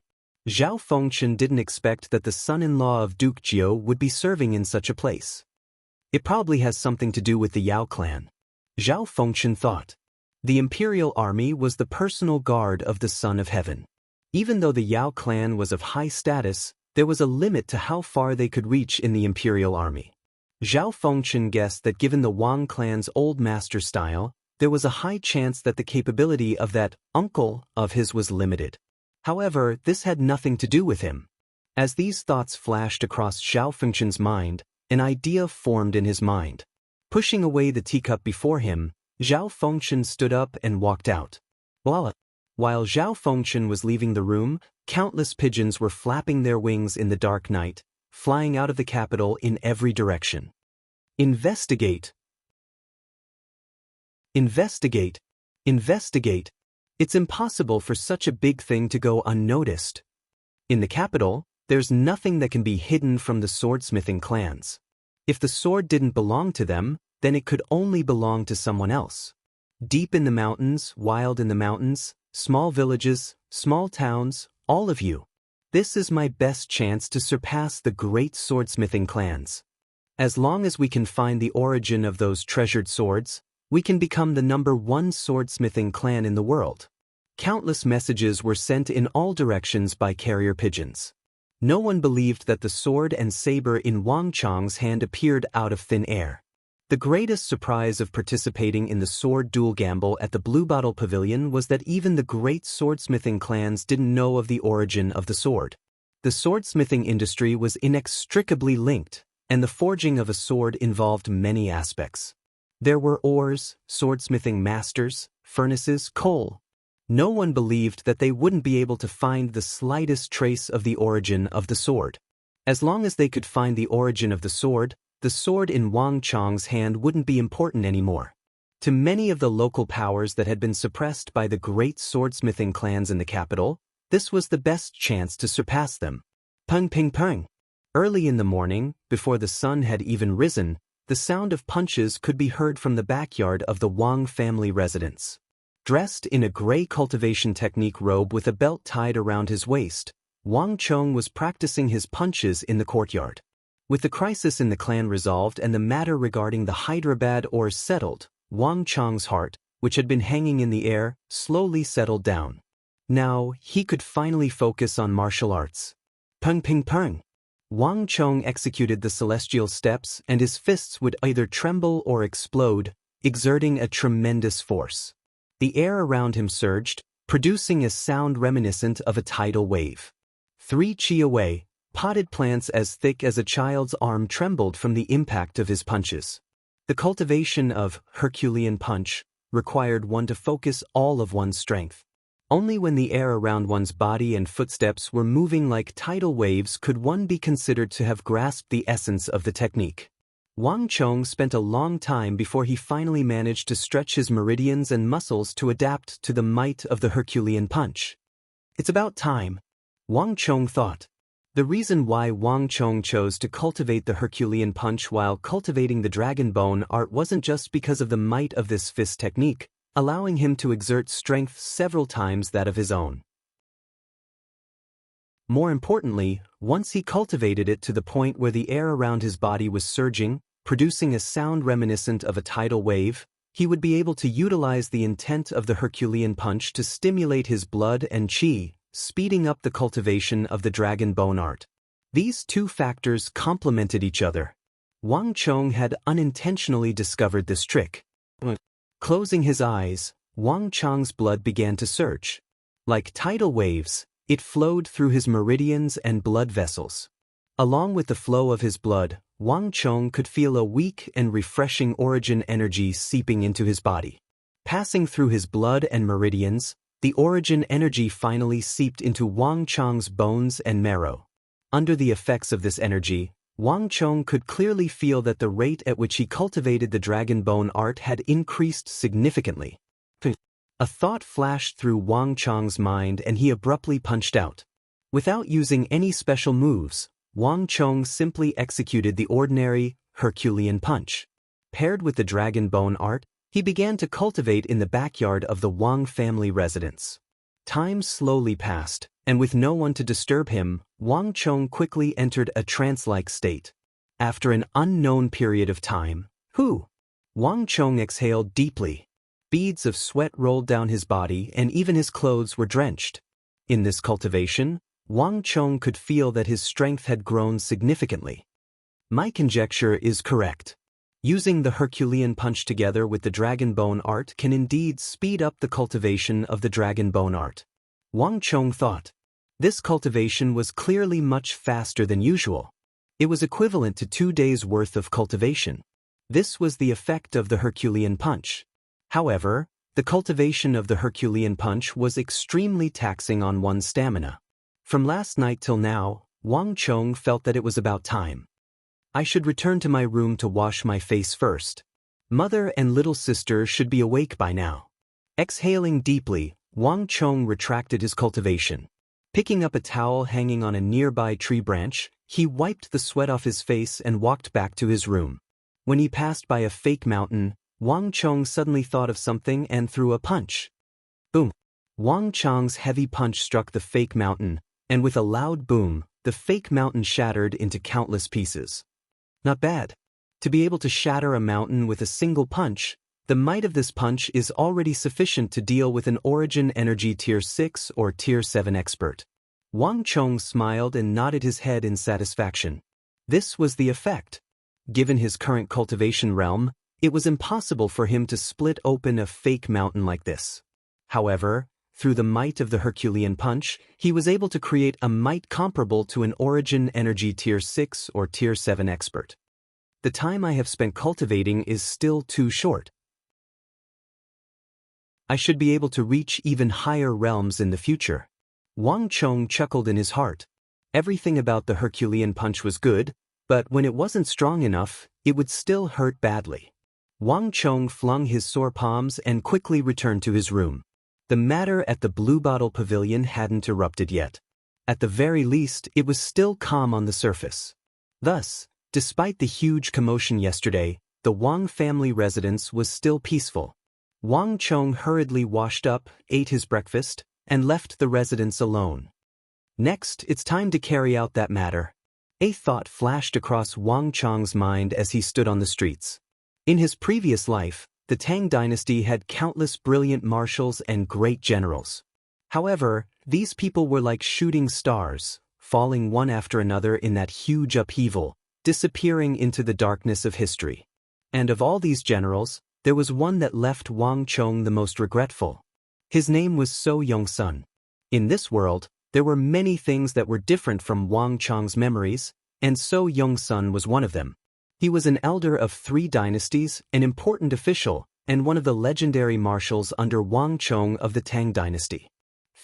Zhao Fengchen didn't expect that the son-in-law of Duke Jiao would be serving in such a place. It probably has something to do with the Yao clan. Zhao Fengchen thought. The imperial army was the personal guard of the Son of Heaven. Even though the Yao clan was of high status, there was a limit to how far they could reach in the imperial army. Zhao Fengchen guessed that given the Wang clan's old master style, there was a high chance that the capability of that uncle of his was limited. However, this had nothing to do with him. As these thoughts flashed across Zhao Fengchen's mind, an idea formed in his mind. Pushing away the teacup before him, Zhao Fengchen stood up and walked out. While Zhao Fengchen was leaving the room, countless pigeons were flapping their wings in the dark night, flying out of the capital in every direction. Investigate! Investigate! Investigate! It's impossible for such a big thing to go unnoticed. In the capital, there's nothing that can be hidden from the swordsmithing clans. If the sword didn't belong to them, then it could only belong to someone else. Deep in the mountains, wild in the mountains, small villages, small towns, all of you. This is my best chance to surpass the great swordsmithing clans. As long as we can find the origin of those treasured swords, we can become the #1 swordsmithing clan in the world. Countless messages were sent in all directions by carrier pigeons. No one believed that the sword and saber in Wang Chong's hand appeared out of thin air. The greatest surprise of participating in the sword duel gamble at the Bluebottle Pavilion was that even the great swordsmithing clans didn't know of the origin of the sword. The swordsmithing industry was inextricably linked, and the forging of a sword involved many aspects. There were ores, swordsmithing masters, furnaces, coal. No one believed that they wouldn't be able to find the slightest trace of the origin of the sword. As long as they could find the origin of the sword in Wang Chong's hand wouldn't be important anymore. To many of the local powers that had been suppressed by the great swordsmithing clans in the capital, this was the best chance to surpass them. Peng ping peng. Early in the morning, before the sun had even risen, the sound of punches could be heard from the backyard of the Wang family residence. Dressed in a gray cultivation technique robe with a belt tied around his waist, Wang Chong was practicing his punches in the courtyard. With the crisis in the clan resolved and the matter regarding the Hyderabad ores settled, Wang Chong's heart, which had been hanging in the air, slowly settled down. Now, he could finally focus on martial arts. Peng ping peng. Wang Chong executed the celestial steps and his fists would either tremble or explode, exerting a tremendous force. The air around him surged, producing a sound reminiscent of a tidal wave. 3 chi away, potted plants as thick as a child's arm trembled from the impact of his punches. The cultivation of Herculean punch required one to focus all of one's strength. Only when the air around one's body and footsteps were moving like tidal waves could one be considered to have grasped the essence of the technique. Wang Chong spent a long time before he finally managed to stretch his meridians and muscles to adapt to the might of the Herculean punch. It's about time, Wang Chong thought. The reason why Wang Chong chose to cultivate the Herculean punch while cultivating the dragon bone art wasn't just because of the might of this fist technique, allowing him to exert strength several times that of his own. More importantly, once he cultivated it to the point where the air around his body was surging, producing a sound reminiscent of a tidal wave, he would be able to utilize the intent of the Herculean punch to stimulate his blood and qi, speeding up the cultivation of the dragon bone art. These two factors complemented each other. Wang Chong had unintentionally discovered this trick. Closing his eyes, Wang Chong's blood began to surge. Like tidal waves, it flowed through his meridians and blood vessels. Along with the flow of his blood, Wang Chong could feel a weak and refreshing origin energy seeping into his body. Passing through his blood and meridians, the origin energy finally seeped into Wang Chong's bones and marrow. Under the effects of this energy, Wang Chong could clearly feel that the rate at which he cultivated the dragon bone art had increased significantly. A thought flashed through Wang Chong's mind and he abruptly punched out. Without using any special moves, Wang Chong simply executed the ordinary Herculean punch. Paired with the dragon bone art, he began to cultivate in the backyard of the Wang family residence. Time slowly passed, and with no one to disturb him, Wang Chong quickly entered a trance-like state. After an unknown period of time, Wang Chong exhaled deeply. Beads of sweat rolled down his body and even his clothes were drenched. In this cultivation, Wang Chong could feel that his strength had grown significantly. My conjecture is correct. Using the Herculean punch together with the dragon bone art can indeed speed up the cultivation of the dragon bone art. Wang Chong thought. This cultivation was clearly much faster than usual. It was equivalent to 2 days' worth of cultivation. This was the effect of the Herculean punch. However, the cultivation of the Herculean punch was extremely taxing on one's stamina. From last night till now, Wang Chong felt that it was about time. I should return to my room to wash my face first. Mother and little sister should be awake by now. Exhaling deeply, Wang Chong retracted his cultivation. Picking up a towel hanging on a nearby tree branch, he wiped the sweat off his face and walked back to his room. When he passed by a fake mountain, Wang Chong suddenly thought of something and threw a punch. Boom! Wang Chong's heavy punch struck the fake mountain, and with a loud boom, the fake mountain shattered into countless pieces. Not bad. To be able to shatter a mountain with a single punch, the might of this punch is already sufficient to deal with an origin energy tier 6 or tier 7 expert. Wang Chong smiled and nodded his head in satisfaction. This was the effect. Given his current cultivation realm, it was impossible for him to split open a fake mountain like this. However, through the might of the Herculean punch, he was able to create a might comparable to an origin energy tier 6 or tier 7 expert. The time I have spent cultivating is still too short. I should be able to reach even higher realms in the future. Wang Chong chuckled in his heart. Everything about the Herculean punch was good, but when it wasn't strong enough, it would still hurt badly. Wang Chong flung his sore palms and quickly returned to his room. The matter at the Blue Bottle Pavilion hadn't erupted yet. At the very least, it was still calm on the surface. Thus, despite the huge commotion yesterday, the Wang family residence was still peaceful. Wang Chong hurriedly washed up, ate his breakfast, and left the residence alone. Next, it's time to carry out that matter. A thought flashed across Wang Chong's mind as he stood on the streets. In his previous life, the Tang dynasty had countless brilliant marshals and great generals. However, these people were like shooting stars, falling one after another in that huge upheaval, disappearing into the darkness of history. And of all these generals, there was one that left Wang Chong the most regretful. His name was So Yong-sun. In this world, there were many things that were different from Wang Chong's memories, and So Yong-sun was one of them. He was an elder of 3 dynasties, an important official, and one of the legendary marshals under Wang Chong of the Tang dynasty.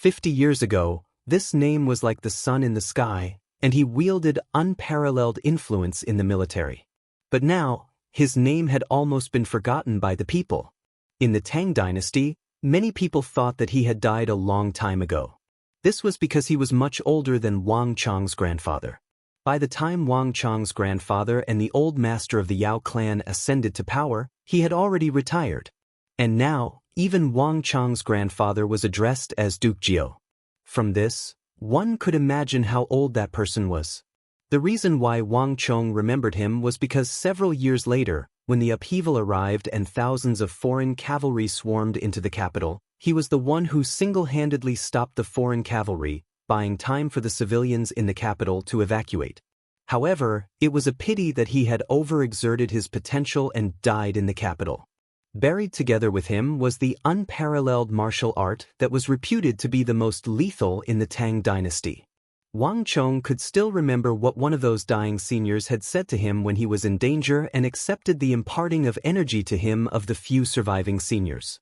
50 years ago, this name was like the sun in the sky, and he wielded unparalleled influence in the military. But now, his name had almost been forgotten by the people. In the Tang dynasty, many people thought that he had died a long time ago. This was because he was much older than Wang Chong's grandfather. By the time Wang Chong's grandfather and the old master of the Yao clan ascended to power, he had already retired. And now, even Wang Chong's grandfather was addressed as Duke Jiao. From this, one could imagine how old that person was. The reason why Wang Chong remembered him was because several years later, when the upheaval arrived and thousands of foreign cavalry swarmed into the capital, he was the one who single-handedly stopped the foreign cavalry, buying time for the civilians in the capital to evacuate. However, it was a pity that he had overexerted his potential and died in the capital. Buried together with him was the unparalleled martial art that was reputed to be the most lethal in the Tang dynasty. Wang Chong could still remember what one of those dying seniors had said to him when he was in danger and accepted the imparting of energy to him of the few surviving seniors.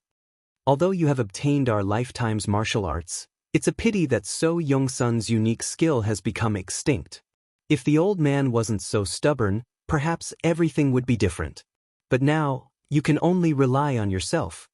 Although you have obtained our lifetime's martial arts, it's a pity that So Yong-sun's unique skill has become extinct. If the old man wasn't so stubborn, perhaps everything would be different. But now, you can only rely on yourself.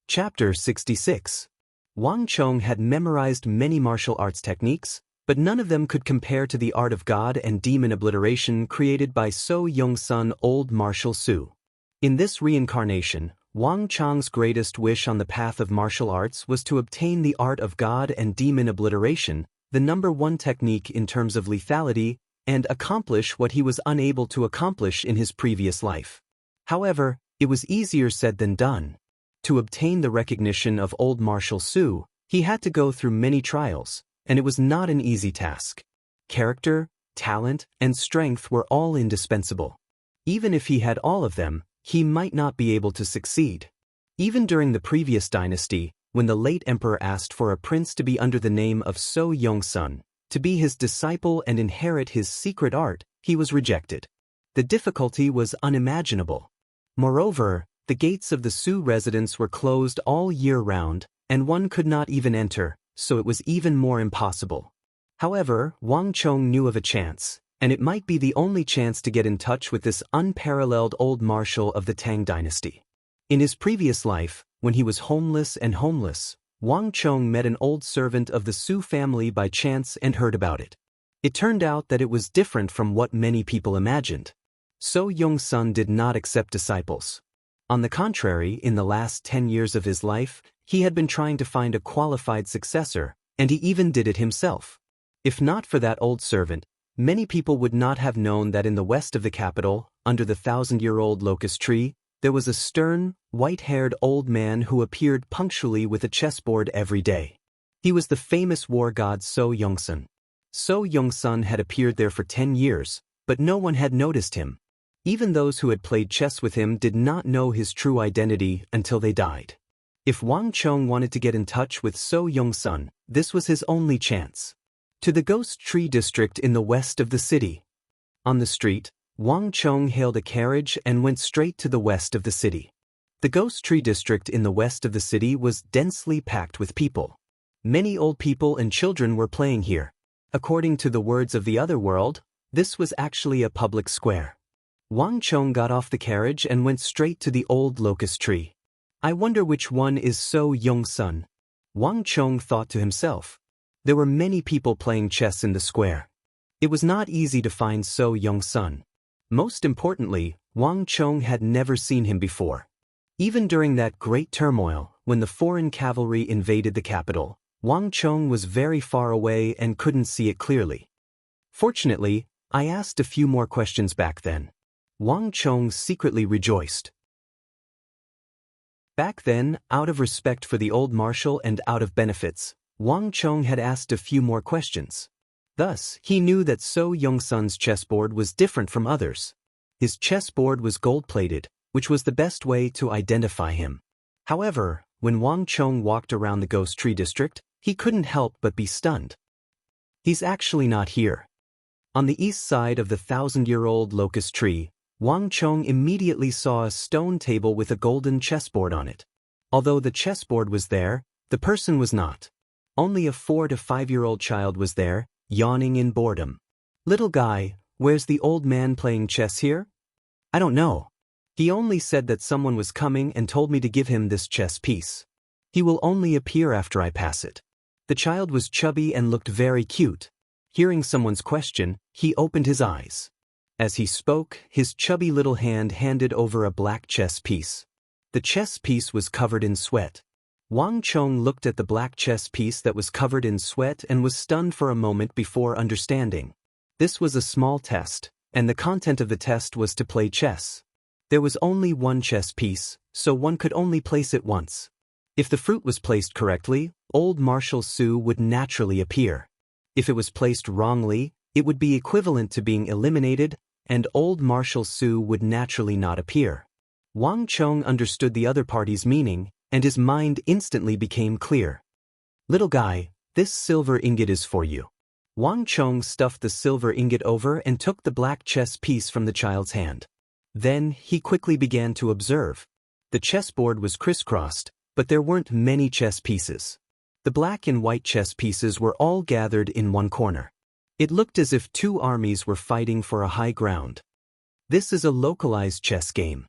Chapter 66. Wang Chong had memorized many martial arts techniques, but none of them could compare to the art of god and demon obliteration created by So Yong-sun Old Martial Su. In this reincarnation, Wang Chong's greatest wish on the path of martial arts was to obtain the art of god and demon obliteration, the #1 technique in terms of lethality, and accomplish what he was unable to accomplish in his previous life. However, it was easier said than done. To obtain the recognition of Old Martial Su, he had to go through many trials, and it was not an easy task. Character, talent, and strength were all indispensable. Even if he had all of them, he might not be able to succeed. Even during the previous dynasty, when the late emperor asked for a prince to be under the name of So Yong-sun, to be his disciple and inherit his secret art, he was rejected. The difficulty was unimaginable. Moreover, the gates of the Su residence were closed all year round, and one could not even enter, so it was even more impossible. However, Wang Chong knew of a chance, and it might be the only chance to get in touch with this unparalleled old marshal of the Tang dynasty. In his previous life, when he was homeless, Wang Chong met an old servant of the Su family by chance and heard about it. It turned out that it was different from what many people imagined. So Yong-sun did not accept disciples. On the contrary, in the last 10 years of his life, he had been trying to find a qualified successor, and he even did it himself. If not for that old servant, many people would not have known that in the west of the capital, under the 1,000-year-old locust tree, there was a stern, white-haired old man who appeared punctually with a chessboard every day. He was the famous war god So Yong-sun. So Yong-sun had appeared there for 10 years, but no one had noticed him. Even those who had played chess with him did not know his true identity until they died. If Wang Chong wanted to get in touch with So Yong-sun, this was his only chance. To the Ghost Tree district in the west of the city. On the street, Wang Chong hailed a carriage and went straight to the west of the city. The Ghost Tree district in the west of the city was densely packed with people. Many old people and children were playing here. According to the words of the other world, this was actually a public square. Wang Chong got off the carriage and went straight to the old locust tree. I wonder which one is So Yong-sun. Wang Chong thought to himself. There were many people playing chess in the square. It was not easy to find So Yong-sun. Most importantly, Wang Chong had never seen him before. Even during that great turmoil, when the foreign cavalry invaded the capital, Wang Chong was very far away and couldn't see it clearly. Fortunately, I asked a few more questions back then. Wang Chong secretly rejoiced. Back then, out of respect for the old marshal and out of benefits, Wang Chong had asked a few more questions. Thus, he knew that So Yong-sun's chessboard was different from others. His chessboard was gold-plated, which was the best way to identify him. However, when Wang Chong walked around the Ghost Tree district, he couldn't help but be stunned. He's actually not here. On the east side of the 1,000-year-old locust tree, Wang Chong immediately saw a stone table with a golden chessboard on it. Although the chessboard was there, the person was not. Only a 4 to 5-year-old child was there, yawning in boredom. "Little guy, where's the old man playing chess here?" "I don't know. He only said that someone was coming and told me to give him this chess piece. He will only appear after I pass it." The child was chubby and looked very cute. Hearing someone's question, he opened his eyes. As he spoke, his chubby little hand handed over a black chess piece. The chess piece was covered in sweat. Wang Chong looked at the black chess piece that was covered in sweat and was stunned for a moment before understanding. This was a small test, and the content of the test was to play chess. There was only one chess piece, so one could only place it once. If the fruit was placed correctly, old Marshal Su would naturally appear. If it was placed wrongly, it would be equivalent to being eliminated, and old Marshal Su would naturally not appear. Wang Chong understood the other party's meaning, and his mind instantly became clear. "Little guy, this silver ingot is for you." Wang Chong stuffed the silver ingot over and took the black chess piece from the child's hand. Then he quickly began to observe. The chessboard was crisscrossed, but there weren't many chess pieces. The black and white chess pieces were all gathered in one corner. It looked as if two armies were fighting for a high ground. "This is a localized chess game."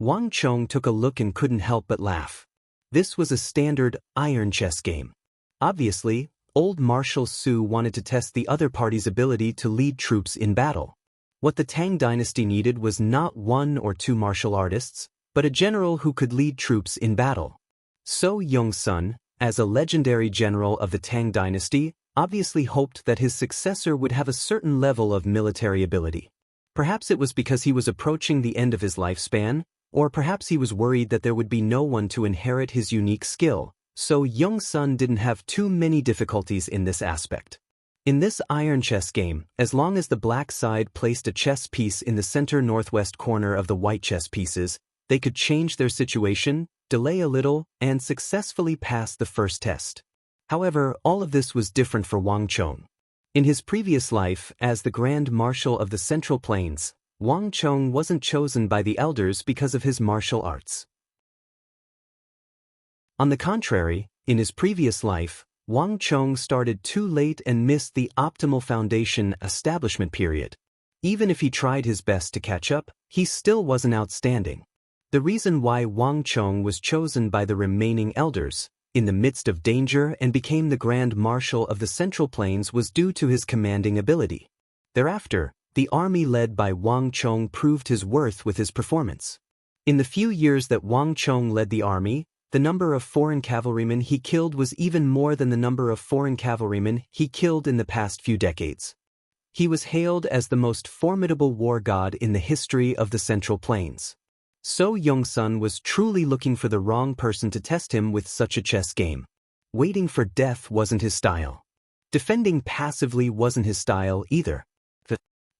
Wang Chong took a look and couldn't help but laugh. This was a standard iron chess game. Obviously, old Marshal Su wanted to test the other party's ability to lead troops in battle. What the Tang dynasty needed was not 1 or 2 martial artists, but a general who could lead troops in battle. So Yongsun, as a legendary general of the Tang dynasty, obviously hoped that his successor would have a certain level of military ability. Perhaps it was because he was approaching the end of his lifespan, or perhaps he was worried that there would be no one to inherit his unique skill, so Yongsun didn't have too many difficulties in this aspect. In this iron chess game, as long as the black side placed a chess piece in the center northwest corner of the white chess pieces, they could change their situation, delay a little, and successfully pass the first test. However, all of this was different for Wang Chong. In his previous life as the Grand Marshal of the Central Plains, Wang Chong wasn't chosen by the elders because of his martial arts. On the contrary, in his previous life, Wang Chong started too late and missed the optimal foundation establishment period. Even if he tried his best to catch up, he still wasn't outstanding. The reason why Wang Chong was chosen by the remaining elders, in the midst of danger and became the Grand Marshal of the Central Plains was due to his commanding ability. Thereafter, the army led by Wang Chong proved his worth with his performance. In the few years that Wang Chong led the army, the number of foreign cavalrymen he killed was even more than the number of foreign cavalrymen he killed in the past few decades. He was hailed as the most formidable war god in the history of the Central Plains. So Yongsun was truly looking for the wrong person to test him with such a chess game. Waiting for death wasn't his style. Defending passively wasn't his style either.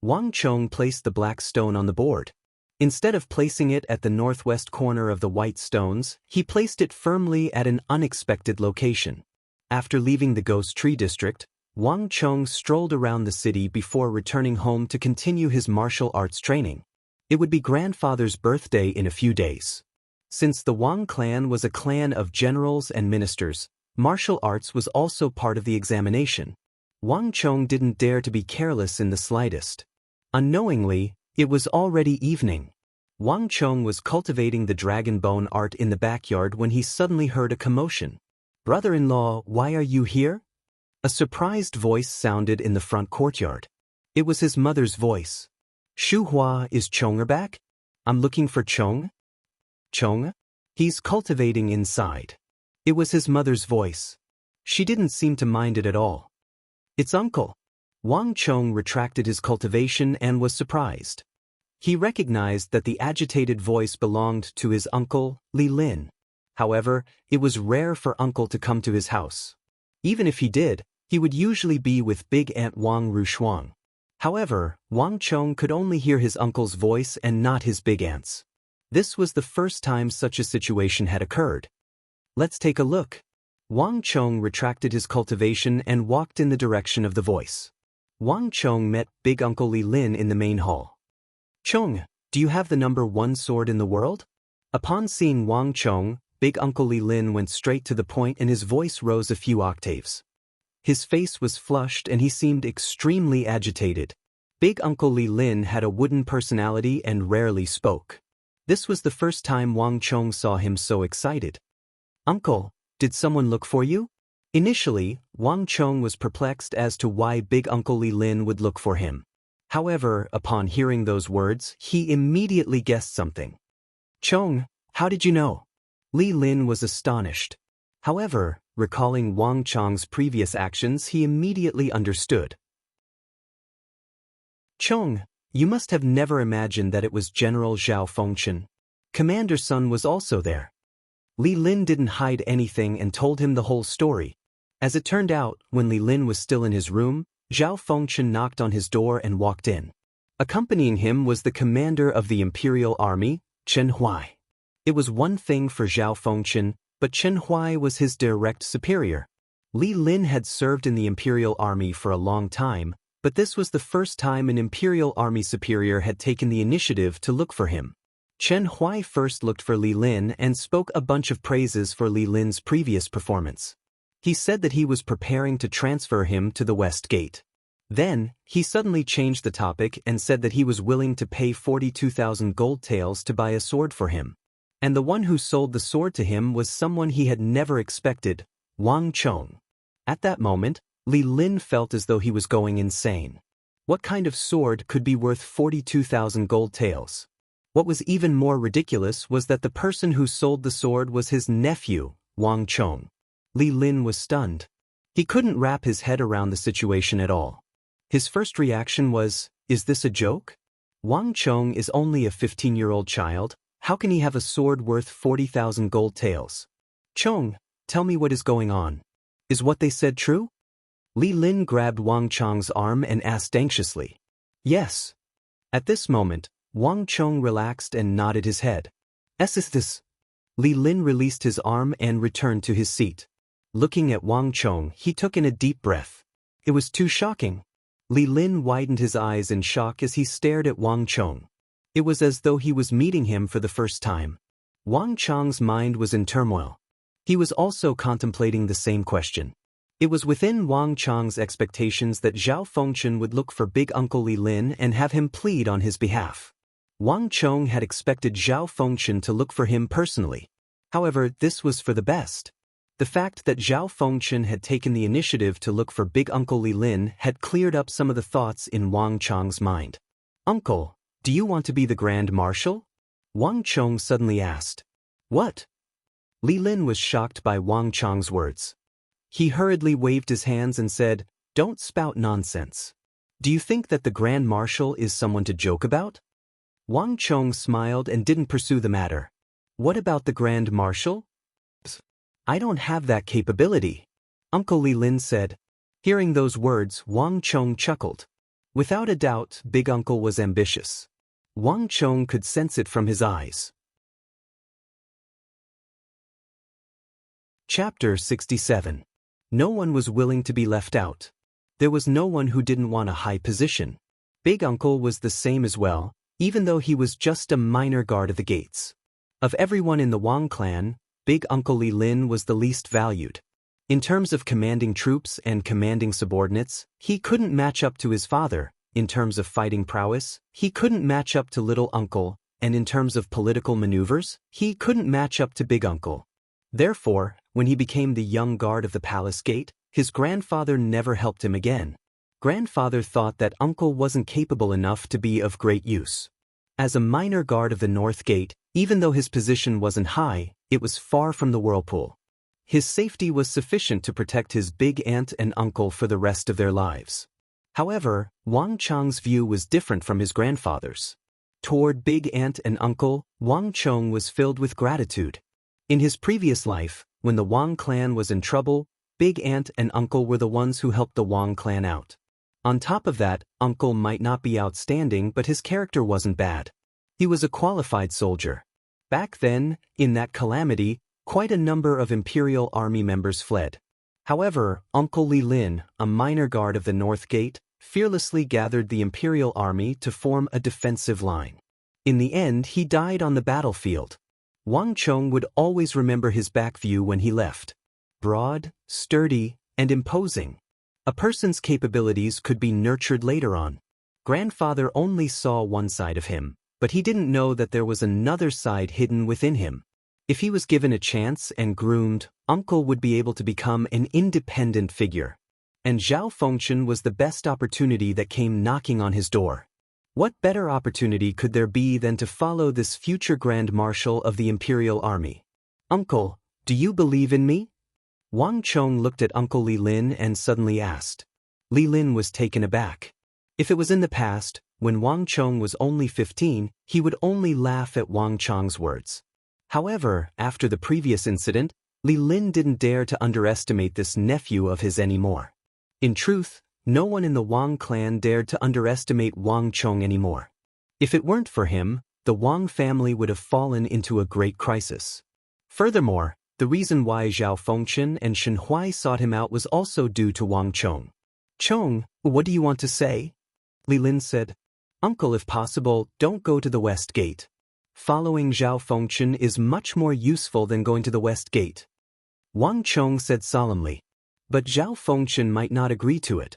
Wang Chong placed the black stone on the board. Instead of placing it at the northwest corner of the white stones, he placed it firmly at an unexpected location. After leaving the Ghost Tree district, Wang Chong strolled around the city before returning home to continue his martial arts training. It would be grandfather's birthday in a few days. Since the Wang clan was a clan of generals and ministers, martial arts was also part of the examination. Wang Chong didn't dare to be careless in the slightest. Unknowingly, it was already evening. Wang Chong was cultivating the dragon bone art in the backyard when he suddenly heard a commotion. "Brother-in-law, why are you here?" A surprised voice sounded in the front courtyard. It was his mother's voice. "Shuhua, is Chonger back? I'm looking for Chong." "Chong? He's cultivating inside." It was his mother's voice. She didn't seem to mind it at all. "It's uncle." Wang Chong retracted his cultivation and was surprised. He recognized that the agitated voice belonged to his uncle, Li Lin. However, it was rare for uncle to come to his house. Even if he did, he would usually be with big aunt Wang Rushuang. However, Wang Chong could only hear his uncle's voice and not his big aunt's. This was the first time such a situation had occurred. "Let's take a look." Wang Chong retracted his cultivation and walked in the direction of the voice. Wang Chong met big uncle Li Lin in the main hall. "Chong, do you have the number 1 sword in the world?" Upon seeing Wang Chong, Big Uncle Li Lin went straight to the point and his voice rose a few octaves. His face was flushed and he seemed extremely agitated. Big Uncle Li Lin had a wooden personality and rarely spoke. This was the first time Wang Chong saw him so excited. "Uncle, did someone look for you?" Initially, Wang Chong was perplexed as to why Big Uncle Li Lin would look for him. However, upon hearing those words, he immediately guessed something. "Chong, how did you know?" Li Lin was astonished. However, recalling Wang Chong's previous actions, he immediately understood. "Chong, you must have never imagined that it was General Zhao Fengchen. Commander Sun was also there." Li Lin didn't hide anything and told him the whole story. As it turned out, when Li Lin was still in his room, Zhao Fengchen knocked on his door and walked in. Accompanying him was the commander of the Imperial Army, Chen Huai. It was one thing for Zhao Fengchen, but Chen Huai was his direct superior. Li Lin had served in the Imperial Army for a long time, but this was the first time an Imperial Army superior had taken the initiative to look for him. Chen Huai first looked for Li Lin and spoke a bunch of praises for Li Lin's previous performance. He said that he was preparing to transfer him to the West Gate. Then, he suddenly changed the topic and said that he was willing to pay 42,000 gold taels to buy a sword for him. And the one who sold the sword to him was someone he had never expected, Wang Chong. At that moment, Li Lin felt as though he was going insane. What kind of sword could be worth 42,000 gold taels? What was even more ridiculous was that the person who sold the sword was his nephew, Wang Chong. Li Lin was stunned. He couldn't wrap his head around the situation at all. His first reaction was, "Is this a joke? Wang Chong is only a 15-year-old child. How can he have a sword worth 40,000 gold taels? Chong, tell me what is going on. Is what they said true?" Li Lin grabbed Wang Chong's arm and asked anxiously. "Yes." At this moment, Wang Chong relaxed and nodded his head. "Is this?" Li Lin released his arm and returned to his seat. Looking at Wang Chong, he took in a deep breath. It was too shocking. Li Lin widened his eyes in shock as he stared at Wang Chong. It was as though he was meeting him for the first time. Wang Chong's mind was in turmoil. He was also contemplating the same question. It was within Wang Chong's expectations that Zhao Fengchen would look for Big Uncle Li Lin and have him plead on his behalf. Wang Chong had expected Zhao Fengchen to look for him personally. However, this was for the best. The fact that Zhao Fengchen had taken the initiative to look for Big Uncle Li Lin had cleared up some of the thoughts in Wang Chong's mind. "Uncle, do you want to be the Grand Marshal?" Wang Chong suddenly asked. "What?" Li Lin was shocked by Wang Chong's words. He hurriedly waved his hands and said, "Don't spout nonsense. Do you think that the Grand Marshal is someone to joke about?" Wang Chong smiled and didn't pursue the matter. "What about the Grand Marshal?" "I don't have that capability," Uncle Li Lin said. Hearing those words, Wang Chong chuckled. Without a doubt, Big Uncle was ambitious. Wang Chong could sense it from his eyes. Chapter 67. No one was willing to be left out. There was no one who didn't want a high position. Big Uncle was the same as well, even though he was just a minor guard of the gates. Of everyone in the Wang clan, Big Uncle Li Lin was the least valued. In terms of commanding troops and commanding subordinates, he couldn't match up to his father. In terms of fighting prowess, he couldn't match up to Little Uncle, and in terms of political maneuvers, he couldn't match up to Big Uncle. Therefore, when he became the young guard of the palace gate, his grandfather never helped him again. Grandfather thought that Uncle wasn't capable enough to be of great use. As a minor guard of the North Gate, even though his position wasn't high, it was far from the whirlpool. His safety was sufficient to protect his big aunt and uncle for the rest of their lives. However, Wang Chong's view was different from his grandfather's. Toward big aunt and uncle, Wang Chong was filled with gratitude. In his previous life, when the Wang clan was in trouble, big aunt and uncle were the ones who helped the Wang clan out. On top of that, uncle might not be outstanding, but his character wasn't bad. He was a qualified soldier. Back then, in that calamity, quite a number of Imperial Army members fled. However, Uncle Li Lin, a minor guard of the North Gate, fearlessly gathered the Imperial Army to form a defensive line. In the end, he died on the battlefield. Wang Chong would always remember his back view when he left. Broad, sturdy, and imposing. A person's capabilities could be nurtured later on. Grandfather only saw one side of him, but he didn't know that there was another side hidden within him. If he was given a chance and groomed, Uncle would be able to become an independent figure. And Zhao Fengchen was the best opportunity that came knocking on his door. What better opportunity could there be than to follow this future Grand Marshal of the Imperial Army? Uncle, do you believe in me? Wang Chong looked at Uncle Li Lin and suddenly asked. Li Lin was taken aback. If it was in the past, when Wang Chong was only 15, he would only laugh at Wang Chong's words. However, after the previous incident, Li Lin didn't dare to underestimate this nephew of his anymore. In truth, no one in the Wang clan dared to underestimate Wang Chong anymore. If it weren't for him, the Wang family would have fallen into a great crisis. Furthermore, the reason why Zhao Fengchen and Shen Huai sought him out was also due to Wang Chong. Chong, what do you want to say? Li Lin said. Uncle, if possible, don't go to the West Gate. Following Zhao Fengchen is much more useful than going to the West Gate. Wang Chong said solemnly. But Zhao Fengchen might not agree to it.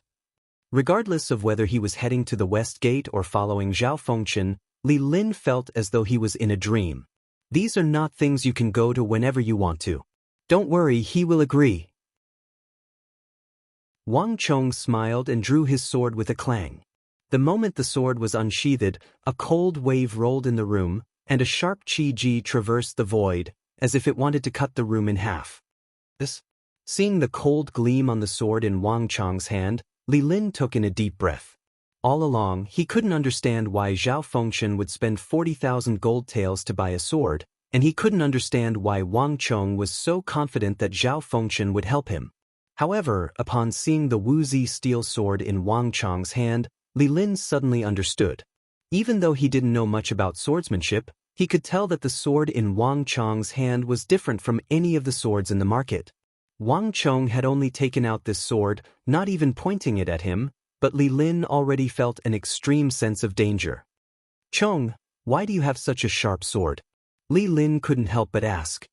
Regardless of whether he was heading to the West Gate or following Zhao Fengchen, Li Lin felt as though he was in a dream. These are not things you can go to whenever you want to. Don't worry, he will agree. Wang Chong smiled and drew his sword with a clang. The moment the sword was unsheathed, a cold wave rolled in the room, and a sharp chi-ji traversed the void, as if it wanted to cut the room in half. Seeing the cold gleam on the sword in Wang Chong's hand, Li Lin took in a deep breath. All along, he couldn't understand why Zhao Fengchen would spend 40,000 gold taels to buy a sword, and he couldn't understand why Wang Chong was so confident that Zhao Fengchen would help him. However, upon seeing the Wuxia steel sword in Wang Chong's hand, Li Lin suddenly understood. Even though he didn't know much about swordsmanship, he could tell that the sword in Wang Chong's hand was different from any of the swords in the market. Wang Chong had only taken out this sword, not even pointing it at him, but Li Lin already felt an extreme sense of danger. Chong, why do you have such a sharp sword? Li Lin couldn't help but ask.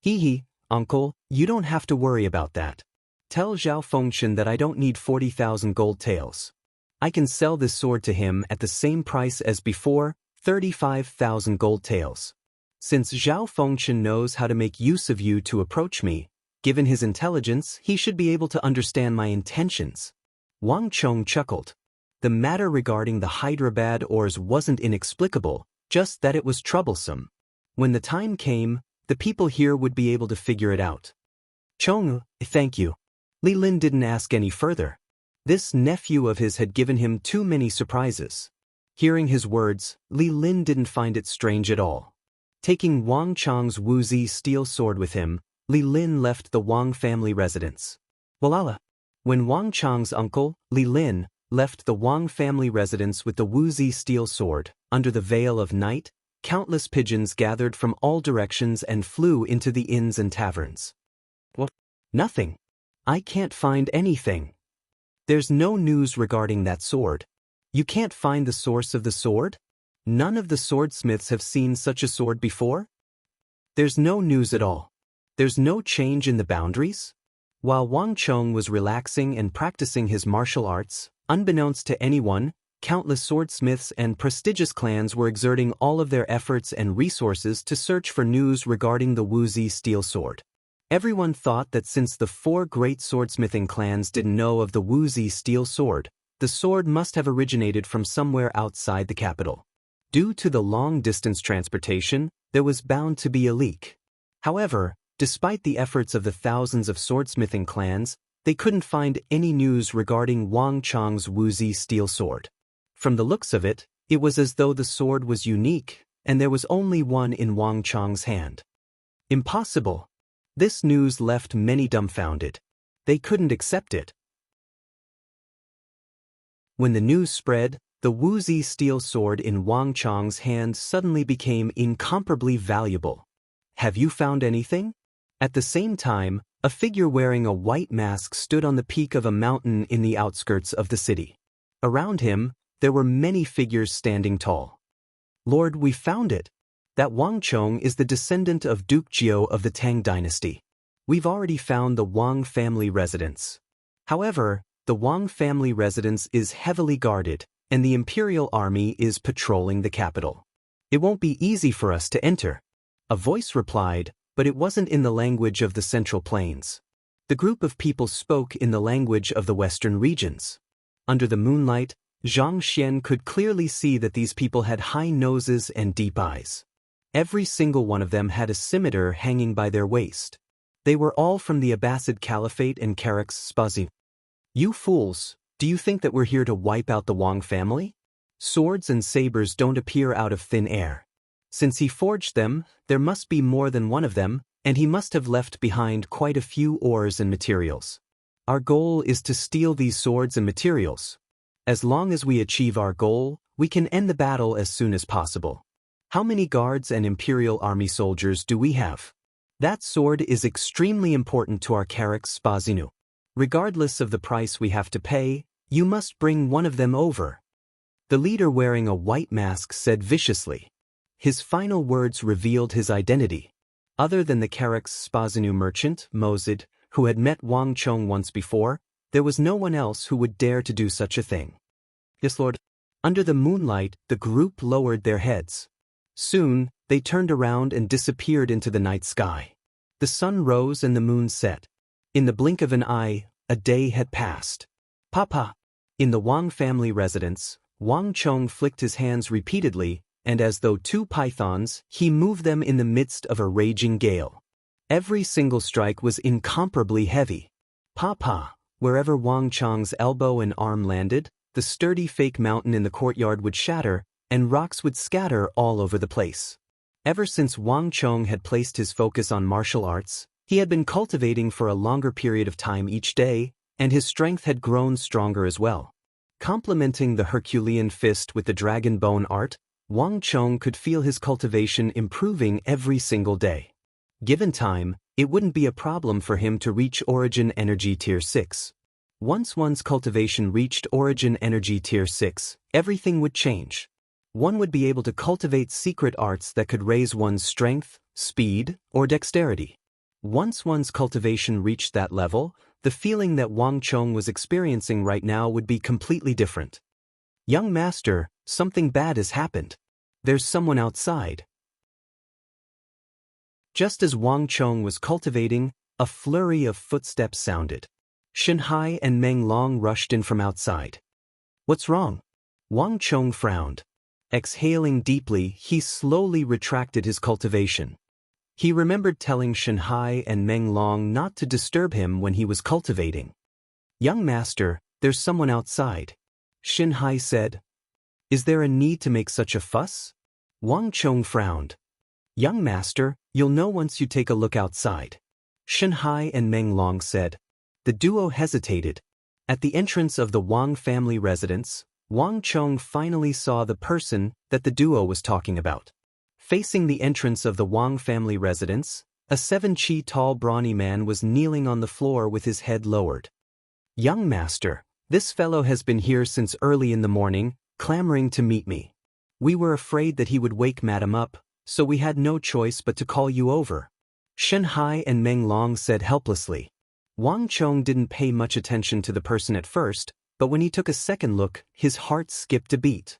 Hee, uncle, you don't have to worry about that. Tell Zhao Fengchen that I don't need 40,000 gold taels. I can sell this sword to him at the same price as before, 35,000 gold taels. Since Zhao Fengchen knows how to make use of you to approach me, given his intelligence, he should be able to understand my intentions. Wang Chong chuckled. The matter regarding the Hyderabad ores wasn't inexplicable, just that it was troublesome. When the time came, the people here would be able to figure it out. Chong, thank you. Li Lin didn't ask any further. This nephew of his had given him too many surprises. Hearing his words, Li Lin didn't find it strange at all. Taking Wang Chong's Wuxia steel sword with him, Li Lin left the Wang family residence. Walala. When Wang Chong's uncle, Li Lin, left the Wang family residence with the Wuxia steel sword, under the veil of night, countless pigeons gathered from all directions and flew into the inns and taverns. What? Nothing. I can't find anything. There's no news regarding that sword. You can't find the source of the sword? None of the swordsmiths have seen such a sword before? There's no news at all. There's no change in the boundaries? While Wang Chong was relaxing and practicing his martial arts, unbeknownst to anyone, countless swordsmiths and prestigious clans were exerting all of their efforts and resources to search for news regarding the Wuxia steel sword. Everyone thought that since the 4 great swordsmithing clans didn't know of the Wuxia steel sword, the sword must have originated from somewhere outside the capital. Due to the long-distance transportation, there was bound to be a leak. However, despite the efforts of the thousands of swordsmithing clans, they couldn't find any news regarding Wang Chong's Wuxia steel sword. From the looks of it, it was as though the sword was unique, and there was only one in Wang Chong's hand. Impossible. This news left many dumbfounded. They couldn't accept it. When the news spread, the Wuxia steel sword in Wang Chong's hand suddenly became incomparably valuable. Have you found anything? At the same time, a figure wearing a white mask stood on the peak of a mountain in the outskirts of the city. Around him, there were many figures standing tall. Lord, we found it. That Wang Chong is the descendant of Duke Jiao of the Tang dynasty. We've already found the Wang family residence. However, the Wang family residence is heavily guarded, and the imperial army is patrolling the capital. It won't be easy for us to enter. A voice replied, but it wasn't in the language of the Central Plains. The group of people spoke in the language of the western regions. Under the moonlight, Xianxia could clearly see that these people had high noses and deep eyes. Every single one of them had a scimitar hanging by their waist. They were all from the Abbasid Caliphate and Carax Spazi. You fools, do you think that we're here to wipe out the Wang family? Swords and sabers don't appear out of thin air. Since he forged them, there must be more than one of them, and he must have left behind quite a few ores and materials. Our goal is to steal these swords and materials. As long as we achieve our goal, we can end the battle as soon as possible. How many guards and Imperial Army soldiers do we have? That sword is extremely important to our Carax Spazinu. Regardless of the price we have to pay, you must bring one of them over. The leader wearing a white mask said viciously. His final words revealed his identity. Other than the Carax Spazinu merchant, Mozid, who had met Wang Chong once before, there was no one else who would dare to do such a thing. Yes, Lord. Under the moonlight, the group lowered their heads. Soon, they turned around and disappeared into the night sky. The sun rose and the moon set. In the blink of an eye, a day had passed. Papa! In the Wang family residence, Wang Chong flicked his hands repeatedly, and as though two pythons, he moved them in the midst of a raging gale. Every single strike was incomparably heavy. Papa! Wherever Wang Chong's elbow and arm landed, the sturdy fake mountain in the courtyard would shatter, and rocks would scatter all over the place. Ever since Wang Chong had placed his focus on martial arts, he had been cultivating for a longer period of time each day, and his strength had grown stronger as well. Complementing the Herculean fist with the dragon bone art, Wang Chong could feel his cultivation improving every single day. Given time, it wouldn't be a problem for him to reach Origin Energy Tier 6. Once one's cultivation reached Origin Energy Tier 6, everything would change. One would be able to cultivate secret arts that could raise one's strength, speed, or dexterity. Once one's cultivation reached that level, the feeling that Wang Chong was experiencing right now would be completely different. Young master, something bad has happened. There's someone outside. Just as Wang Chong was cultivating, a flurry of footsteps sounded. Shanhai and Meng Long rushed in from outside. What's wrong? Wang Chong frowned. Exhaling deeply, he slowly retracted his cultivation. He remembered telling Shanhai and Meng Long not to disturb him when he was cultivating. Young master, there's someone outside. Shanhai said. Is there a need to make such a fuss? Wang Chong frowned. Young master, you'll know once you take a look outside. Shanhai and Meng Long said. The duo hesitated. At the entrance of the Wang family residence, Wang Chong finally saw the person that the duo was talking about. Facing the entrance of the Wang family residence, a 7-chi tall brawny man was kneeling on the floor with his head lowered. Young master, this fellow has been here since early in the morning, clamoring to meet me. We were afraid that he would wake madam up, so we had no choice but to call you over. Shanhai and Meng Long said helplessly. Wang Chong didn't pay much attention to the person at first, but when he took a second look, his heart skipped a beat.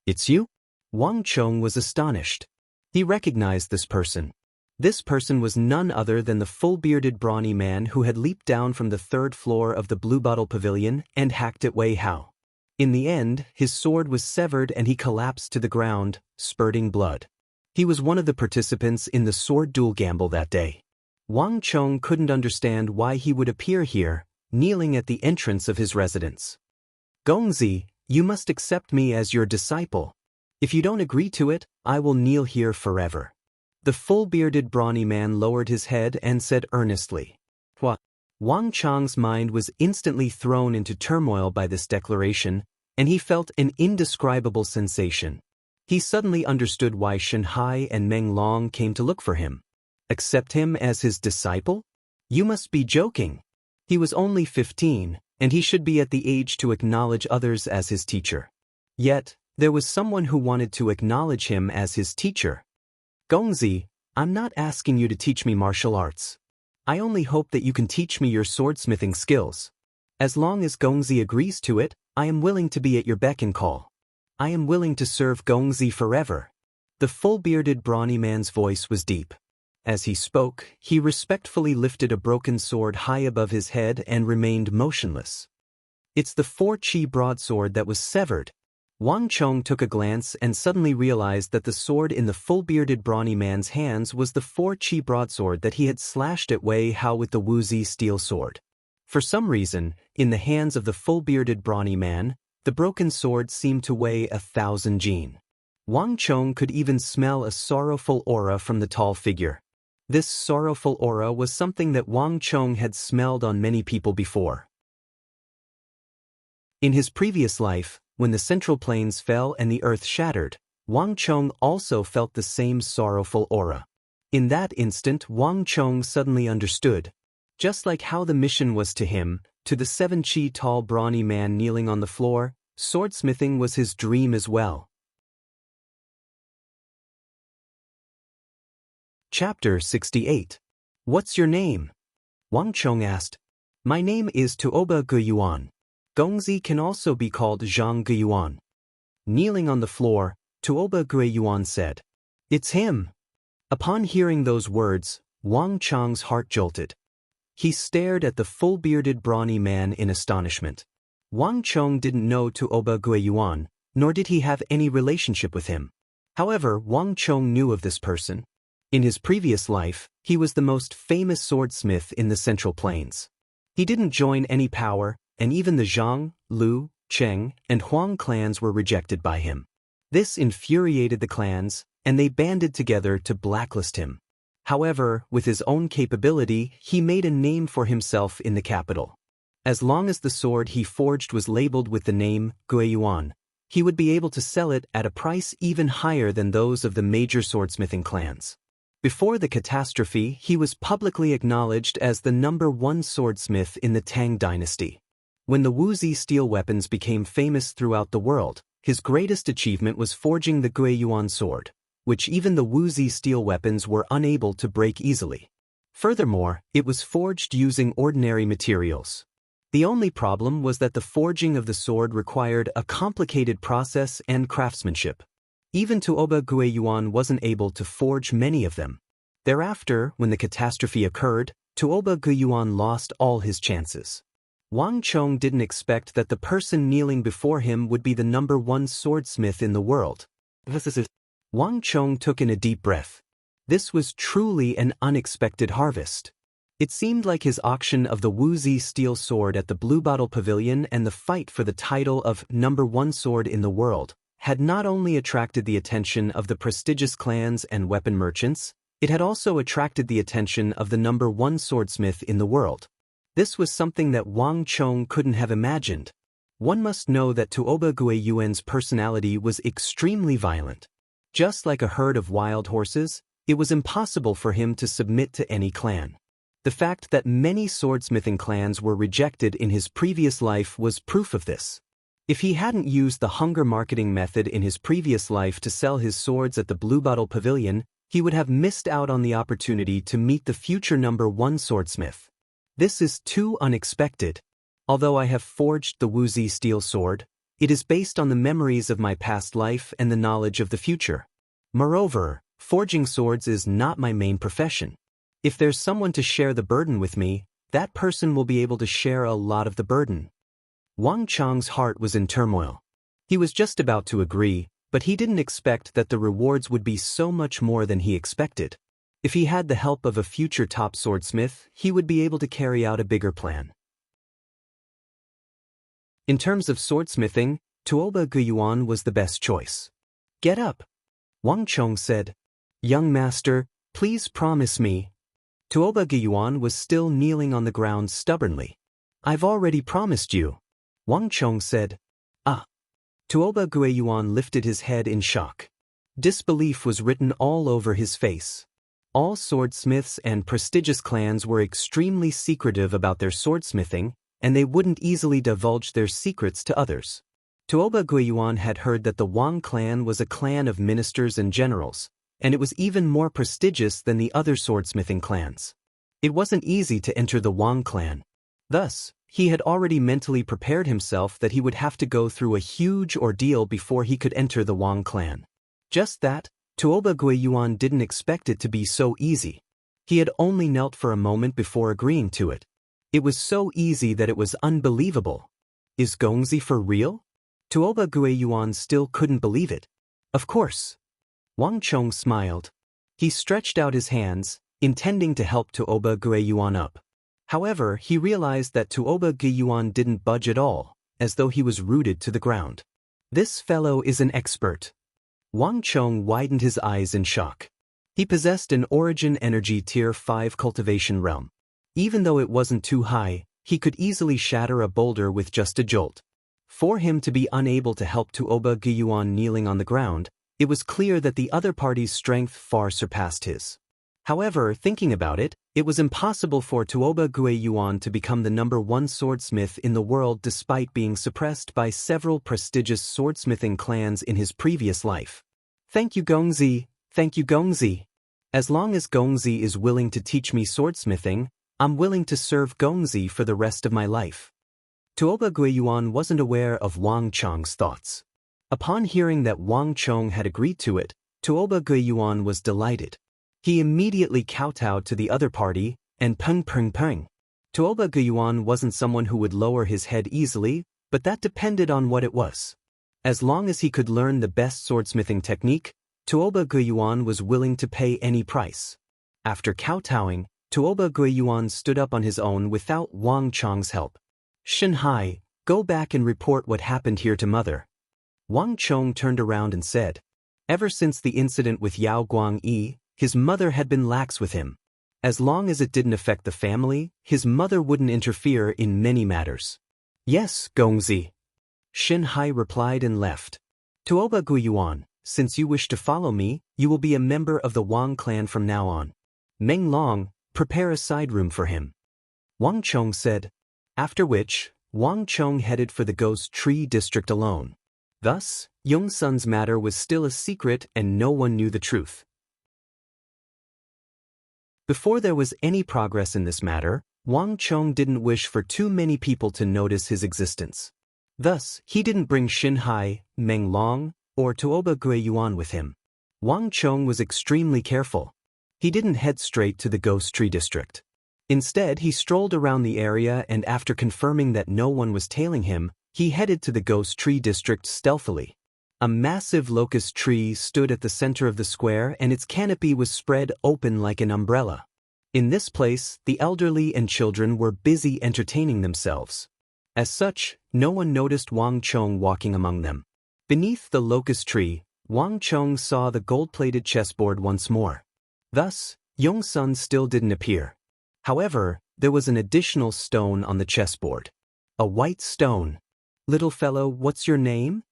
It's you? Wang Chong was astonished. He recognized this person. This person was none other than the full-bearded brawny man who had leaped down from the 3rd floor of the Blue Bottle Pavilion and hacked at Wei Hao. In the end, his sword was severed and he collapsed to the ground, spurting blood. He was one of the participants in the sword duel gamble that day. Wang Chong couldn't understand why he would appear here, kneeling at the entrance of his residence. Gongzi, you must accept me as your disciple. If you don't agree to it, I will kneel here forever. The full-bearded brawny man lowered his head and said earnestly. What? Wang Chong's mind was instantly thrown into turmoil by this declaration, and he felt an indescribable sensation. He suddenly understood why Shanhai and Meng Long came to look for him. Accept him as his disciple? You must be joking. He was only 15, and he should be at the age to acknowledge others as his teacher. Yet, there was someone who wanted to acknowledge him as his teacher. Gongzi, I'm not asking you to teach me martial arts. I only hope that you can teach me your swordsmithing skills. As long as Gongzi agrees to it, I am willing to be at your beck and call. I am willing to serve Gongzi forever. The full-bearded brawny man's voice was deep. As he spoke, he respectfully lifted a broken sword high above his head and remained motionless. It's the 4-chi broadsword that was severed. Wang Chong took a glance and suddenly realized that the sword in the full-bearded brawny man's hands was the 4-chi broadsword that he had slashed at Wei Hao with the Wuxia steel sword. For some reason, in the hands of the full-bearded brawny man, the broken sword seemed to weigh 1,000 jin. Wang Chong could even smell a sorrowful aura from the tall figure. This sorrowful aura was something that Wang Chong had smelled on many people before. In his previous life, when the central plains fell and the earth shattered, Wang Chong also felt the same sorrowful aura. In that instant, Wang Chong suddenly understood. Just like how the mission was to him, to the 7-chi tall brawny man kneeling on the floor, swordsmithing was his dream as well. Chapter 68. What's your name? Wang Chong asked. My name is Tuoba Guyuan. Gongzi can also be called Zhang Guyuan. Kneeling on the floor, Tuoba Guyuan said. It's him. Upon hearing those words, Wang Chong's heart jolted. He stared at the full-bearded brawny man in astonishment. Wang Chong didn't know Tuoba Guyuan, nor did he have any relationship with him. However, Wang Chong knew of this person. In his previous life, he was the most famous swordsmith in the Central Plains. He didn't join any power, and even the Zhang, Lu, Cheng, and Huang clans were rejected by him. This infuriated the clans, and they banded together to blacklist him. However, with his own capability, he made a name for himself in the capital. As long as the sword he forged was labeled with the name Guiyuan, he would be able to sell it at a price even higher than those of the major swordsmithing clans. Before the catastrophe, he was publicly acknowledged as the #1 swordsmith in the Tang dynasty. When the Wuxia steel weapons became famous throughout the world, his greatest achievement was forging the Guiyuan sword, which even the Wuxia steel weapons were unable to break easily. Furthermore, it was forged using ordinary materials. The only problem was that the forging of the sword required a complicated process and craftsmanship. Even Tuoba Guyuan wasn't able to forge many of them. Thereafter, when the catastrophe occurred, Tuoba Guyuan lost all his chances. Wang Chong didn't expect that the person kneeling before him would be the #1 swordsmith in the world. Wang Chong took in a deep breath. This was truly an unexpected harvest. It seemed like his auction of the Wuxia steel sword at the Blue Bottle Pavilion and the fight for the title of #1 sword in the world had not only attracted the attention of the prestigious clans and weapon merchants, it had also attracted the attention of the #1 swordsmith in the world. This was something that Wang Chong couldn't have imagined. One must know that Tuoba Guyuan's personality was extremely violent. Just like a herd of wild horses, it was impossible for him to submit to any clan. The fact that many swordsmithing clans were rejected in his previous life was proof of this. If he hadn't used the hunger marketing method in his previous life to sell his swords at the Blue Bottle Pavilion, he would have missed out on the opportunity to meet the future #1 swordsmith. This is too unexpected. Although I have forged the Wuxia steel sword, it is based on the memories of my past life and the knowledge of the future. Moreover, forging swords is not my main profession. If there's someone to share the burden with me, that person will be able to share a lot of the burden. Wang Chong's heart was in turmoil. He was just about to agree, but he didn't expect that the rewards would be so much more than he expected. If he had the help of a future top swordsmith, he would be able to carry out a bigger plan. In terms of swordsmithing, Tuoba Guyuan was the best choice. Get up, Wang Chong said. Young master, please promise me. Tuoba Guyuan was still kneeling on the ground stubbornly. I've already promised you, Wang Chong said. Ah. Tuoba Guyuan lifted his head in shock. Disbelief was written all over his face. All swordsmiths and prestigious clans were extremely secretive about their swordsmithing, and they wouldn't easily divulge their secrets to others. Tuoba Guyuan had heard that the Wang clan was a clan of ministers and generals, and it was even more prestigious than the other swordsmithing clans. It wasn't easy to enter the Wang clan. Thus, he had already mentally prepared himself that he would have to go through a huge ordeal before he could enter the Wang clan. Just that, Tuoba Guiyuan didn't expect it to be so easy. He had only knelt for a moment before agreeing to it. It was so easy that it was unbelievable. Is Gongzi for real? Tuoba Guiyuan still couldn't believe it. Of course. Wang Chong smiled. He stretched out his hands, intending to help Tuoba Guiyuan up. However, he realized that Tuoba Guiyuan didn't budge at all, as though he was rooted to the ground. This fellow is an expert. Wang Chong widened his eyes in shock. He possessed an origin energy tier 5 cultivation realm. Even though it wasn't too high, he could easily shatter a boulder with just a jolt. For him to be unable to help Tuoba Guiyuan kneeling on the ground, it was clear that the other party's strength far surpassed his. However, thinking about it, it was impossible for Tuoba Guiyuan to become the #1 swordsmith in the world despite being suppressed by several prestigious swordsmithing clans in his previous life. Thank you, Gongzi. Thank you, Gongzi. As long as Gongzi is willing to teach me swordsmithing, I'm willing to serve Gongzi for the rest of my life. Tuoba Guiyuan wasn't aware of Wang Chong's thoughts. Upon hearing that Wang Chong had agreed to it, Tuoba Guiyuan was delighted. He immediately kowtowed to the other party, and peng. Tuoba Guiyuan wasn't someone who would lower his head easily, but that depended on what it was. As long as he could learn the best swordsmithing technique, Tuoba Guiyuan was willing to pay any price. After kowtowing, Tuoba Guiyuan stood up on his own without Wang Chong's help. Shanhai, go back and report what happened here to mother. Wang Chong turned around and said. Ever since the incident with Yao Guangyi, his mother had been lax with him. As long as it didn't affect the family, his mother wouldn't interfere in many matters. Yes, Gongzi. Shanhai replied and left. Tuoba Guiyuan, since you wish to follow me, you will be a member of the Wang clan from now on. Meng Long, prepare a side room for him. Wang Chong said. After which, Wang Chong headed for the Ghost Tree district alone. Thus, Yongsun's matter was still a secret and no one knew the truth. Before there was any progress in this matter, Wang Chong didn't wish for too many people to notice his existence. Thus, he didn't bring Shanhai, Meng Long, or Tuoba Guiyuan with him. Wang Chong was extremely careful. He didn't head straight to the Ghost Tree district. Instead, he strolled around the area and after confirming that no one was tailing him, he headed to the Ghost Tree district stealthily. A massive locust tree stood at the center of the square and its canopy was spread open like an umbrella. In this place, the elderly and children were busy entertaining themselves. As such, no one noticed Wang Chong walking among them. Beneath the locust tree, Wang Chong saw the gold-plated chessboard once more. Thus, Yongsun still didn't appear. However, there was an additional stone on the chessboard. A white stone. Little fellow, what's your name?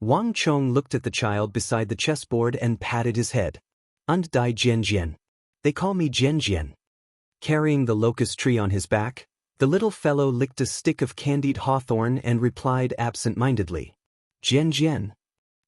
Wang Chong looked at the child beside the chessboard and patted his head. Undai Jianjian. They call me Jianjian. Carrying the locust tree on his back, the little fellow licked a stick of candied hawthorn and replied absent-mindedly. Jianjian.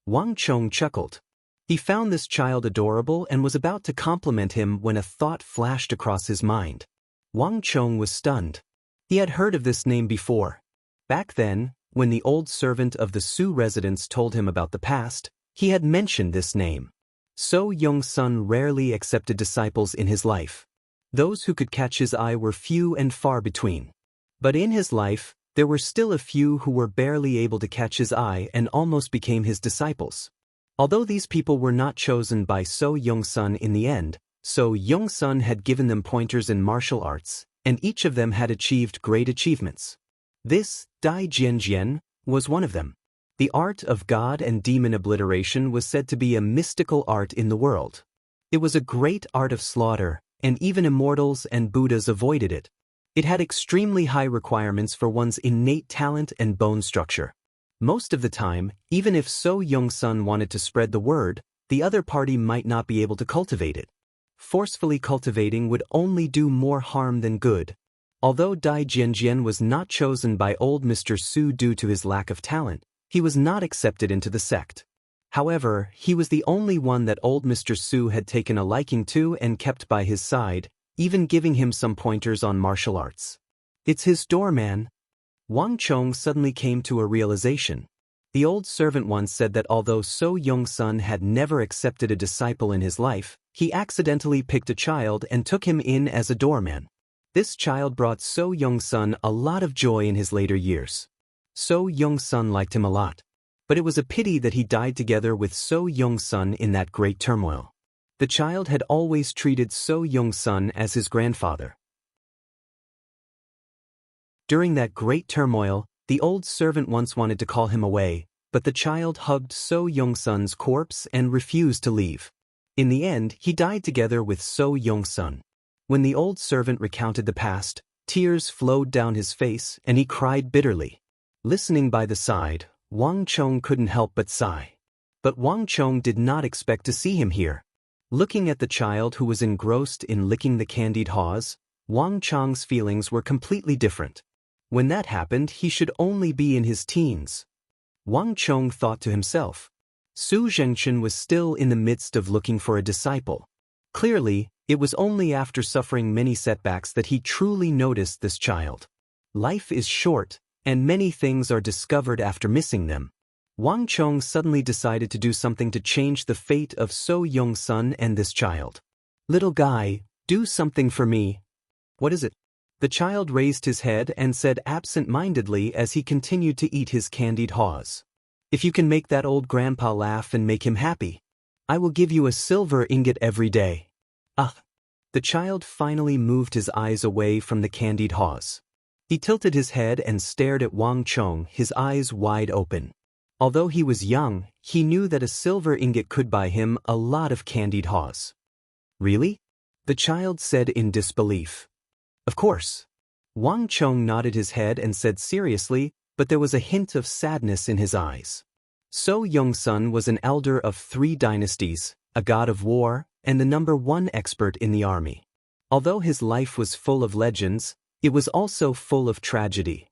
Wang Chong chuckled. He found this child adorable and was about to compliment him when a thought flashed across his mind. Wang Chong was stunned. He had heard of this name before. Back then, when the old servant of the Su residence told him about the past, he had mentioned this name. So Yongsun rarely accepted disciples in his life. Those who could catch his eye were few and far between. But in his life, there were still a few who were barely able to catch his eye and almost became his disciples. Although these people were not chosen by So Yongsun in the end, So Yongsun had given them pointers in martial arts, and each of them had achieved great achievements. This, Dai Jianjian, was one of them. The art of god and demon obliteration was said to be a mystical art in the world. It was a great art of slaughter, and even immortals and Buddhas avoided it. It had extremely high requirements for one's innate talent and bone structure. Most of the time, even if So Yongsun wanted to spread the word, the other party might not be able to cultivate it. Forcefully cultivating would only do more harm than good. Although Dai Jianjian was not chosen by old Mr. Su due to his lack of talent, he was not accepted into the sect. However, he was the only one that old Mr. Su had taken a liking to and kept by his side, even giving him some pointers on martial arts. It's his doorman. Wang Chong suddenly came to a realization. The old servant once said that although So Young-sun had never accepted a disciple in his life, he accidentally picked a child and took him in as a doorman. This child brought So Young-sun a lot of joy in his later years. So Young-sun liked him a lot. But it was a pity that he died together with So Young-sun in that great turmoil. The child had always treated So Young-sun as his grandfather. During that great turmoil, the old servant once wanted to call him away, but the child hugged So Young-sun's corpse and refused to leave. In the end, he died together with So Young-sun. When the old servant recounted the past, tears flowed down his face and he cried bitterly. Listening by the side, Wang Chong couldn't help but sigh. But Wang Chong did not expect to see him here. Looking at the child who was engrossed in licking the candied haws, Wang Chong's feelings were completely different. When that happened, he should only be in his teens. Wang Chong thought to himself. Su Zhengchen was still in the midst of looking for a disciple. Clearly, it was only after suffering many setbacks that he truly noticed this child. Life is short, and many things are discovered after missing them. Wang Chong suddenly decided to do something to change the fate of So Young-sun and this child. Little guy, do something for me. What is it? The child raised his head and said absent-mindedly as he continued to eat his candied haws. If you can make that old grandpa laugh and make him happy, I will give you a silver ingot every day. Ah! The child finally moved his eyes away from the candied haws. He tilted his head and stared at Wang Chong, his eyes wide open. Although he was young, he knew that a silver ingot could buy him a lot of candied haws. Really? The child said in disbelief. Of course. Wang Chong nodded his head and said seriously, but there was a hint of sadness in his eyes. So Young-sun was an elder of 3 dynasties, a god of war, and the #1 expert in the army. Although his life was full of legends, it was also full of tragedy.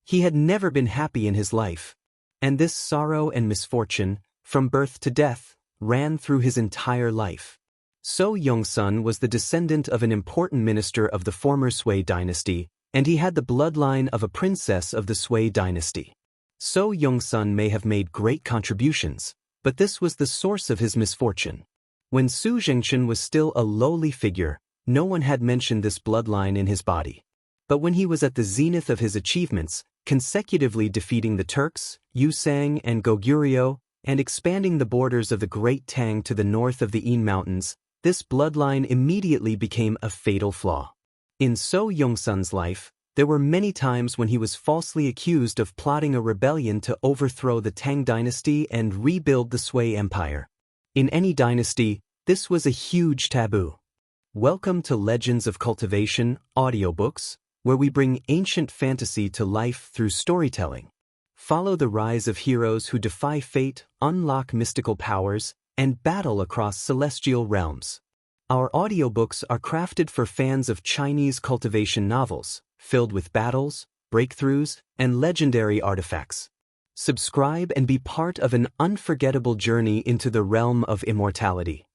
He had never been happy in his life. And this sorrow and misfortune, from birth to death, ran through his entire life. So Young-sun was the descendant of an important minister of the former Sui dynasty, and he had the bloodline of a princess of the Sui dynasty. So Young-sun may have made great contributions, but this was the source of his misfortune. When Su Zhengchen was still a lowly figure, no one had mentioned this bloodline in his body. But when he was at the zenith of his achievements, consecutively defeating the Turks, Yusang and Goguryeo, and expanding the borders of the Great Tang to the north of the Yin Mountains, this bloodline immediately became a fatal flaw. In So Young-sun's life, there were many times when he was falsely accused of plotting a rebellion to overthrow the Tang dynasty and rebuild the Sui Empire. In any dynasty, this was a huge taboo. Welcome to Legends of Cultivation, audiobooks, where we bring ancient fantasy to life through storytelling. Follow the rise of heroes who defy fate, unlock mystical powers, and battle across celestial realms. Our audiobooks are crafted for fans of Chinese cultivation novels, filled with battles, breakthroughs, and legendary artifacts. Subscribe and be part of an unforgettable journey into the realm of immortality.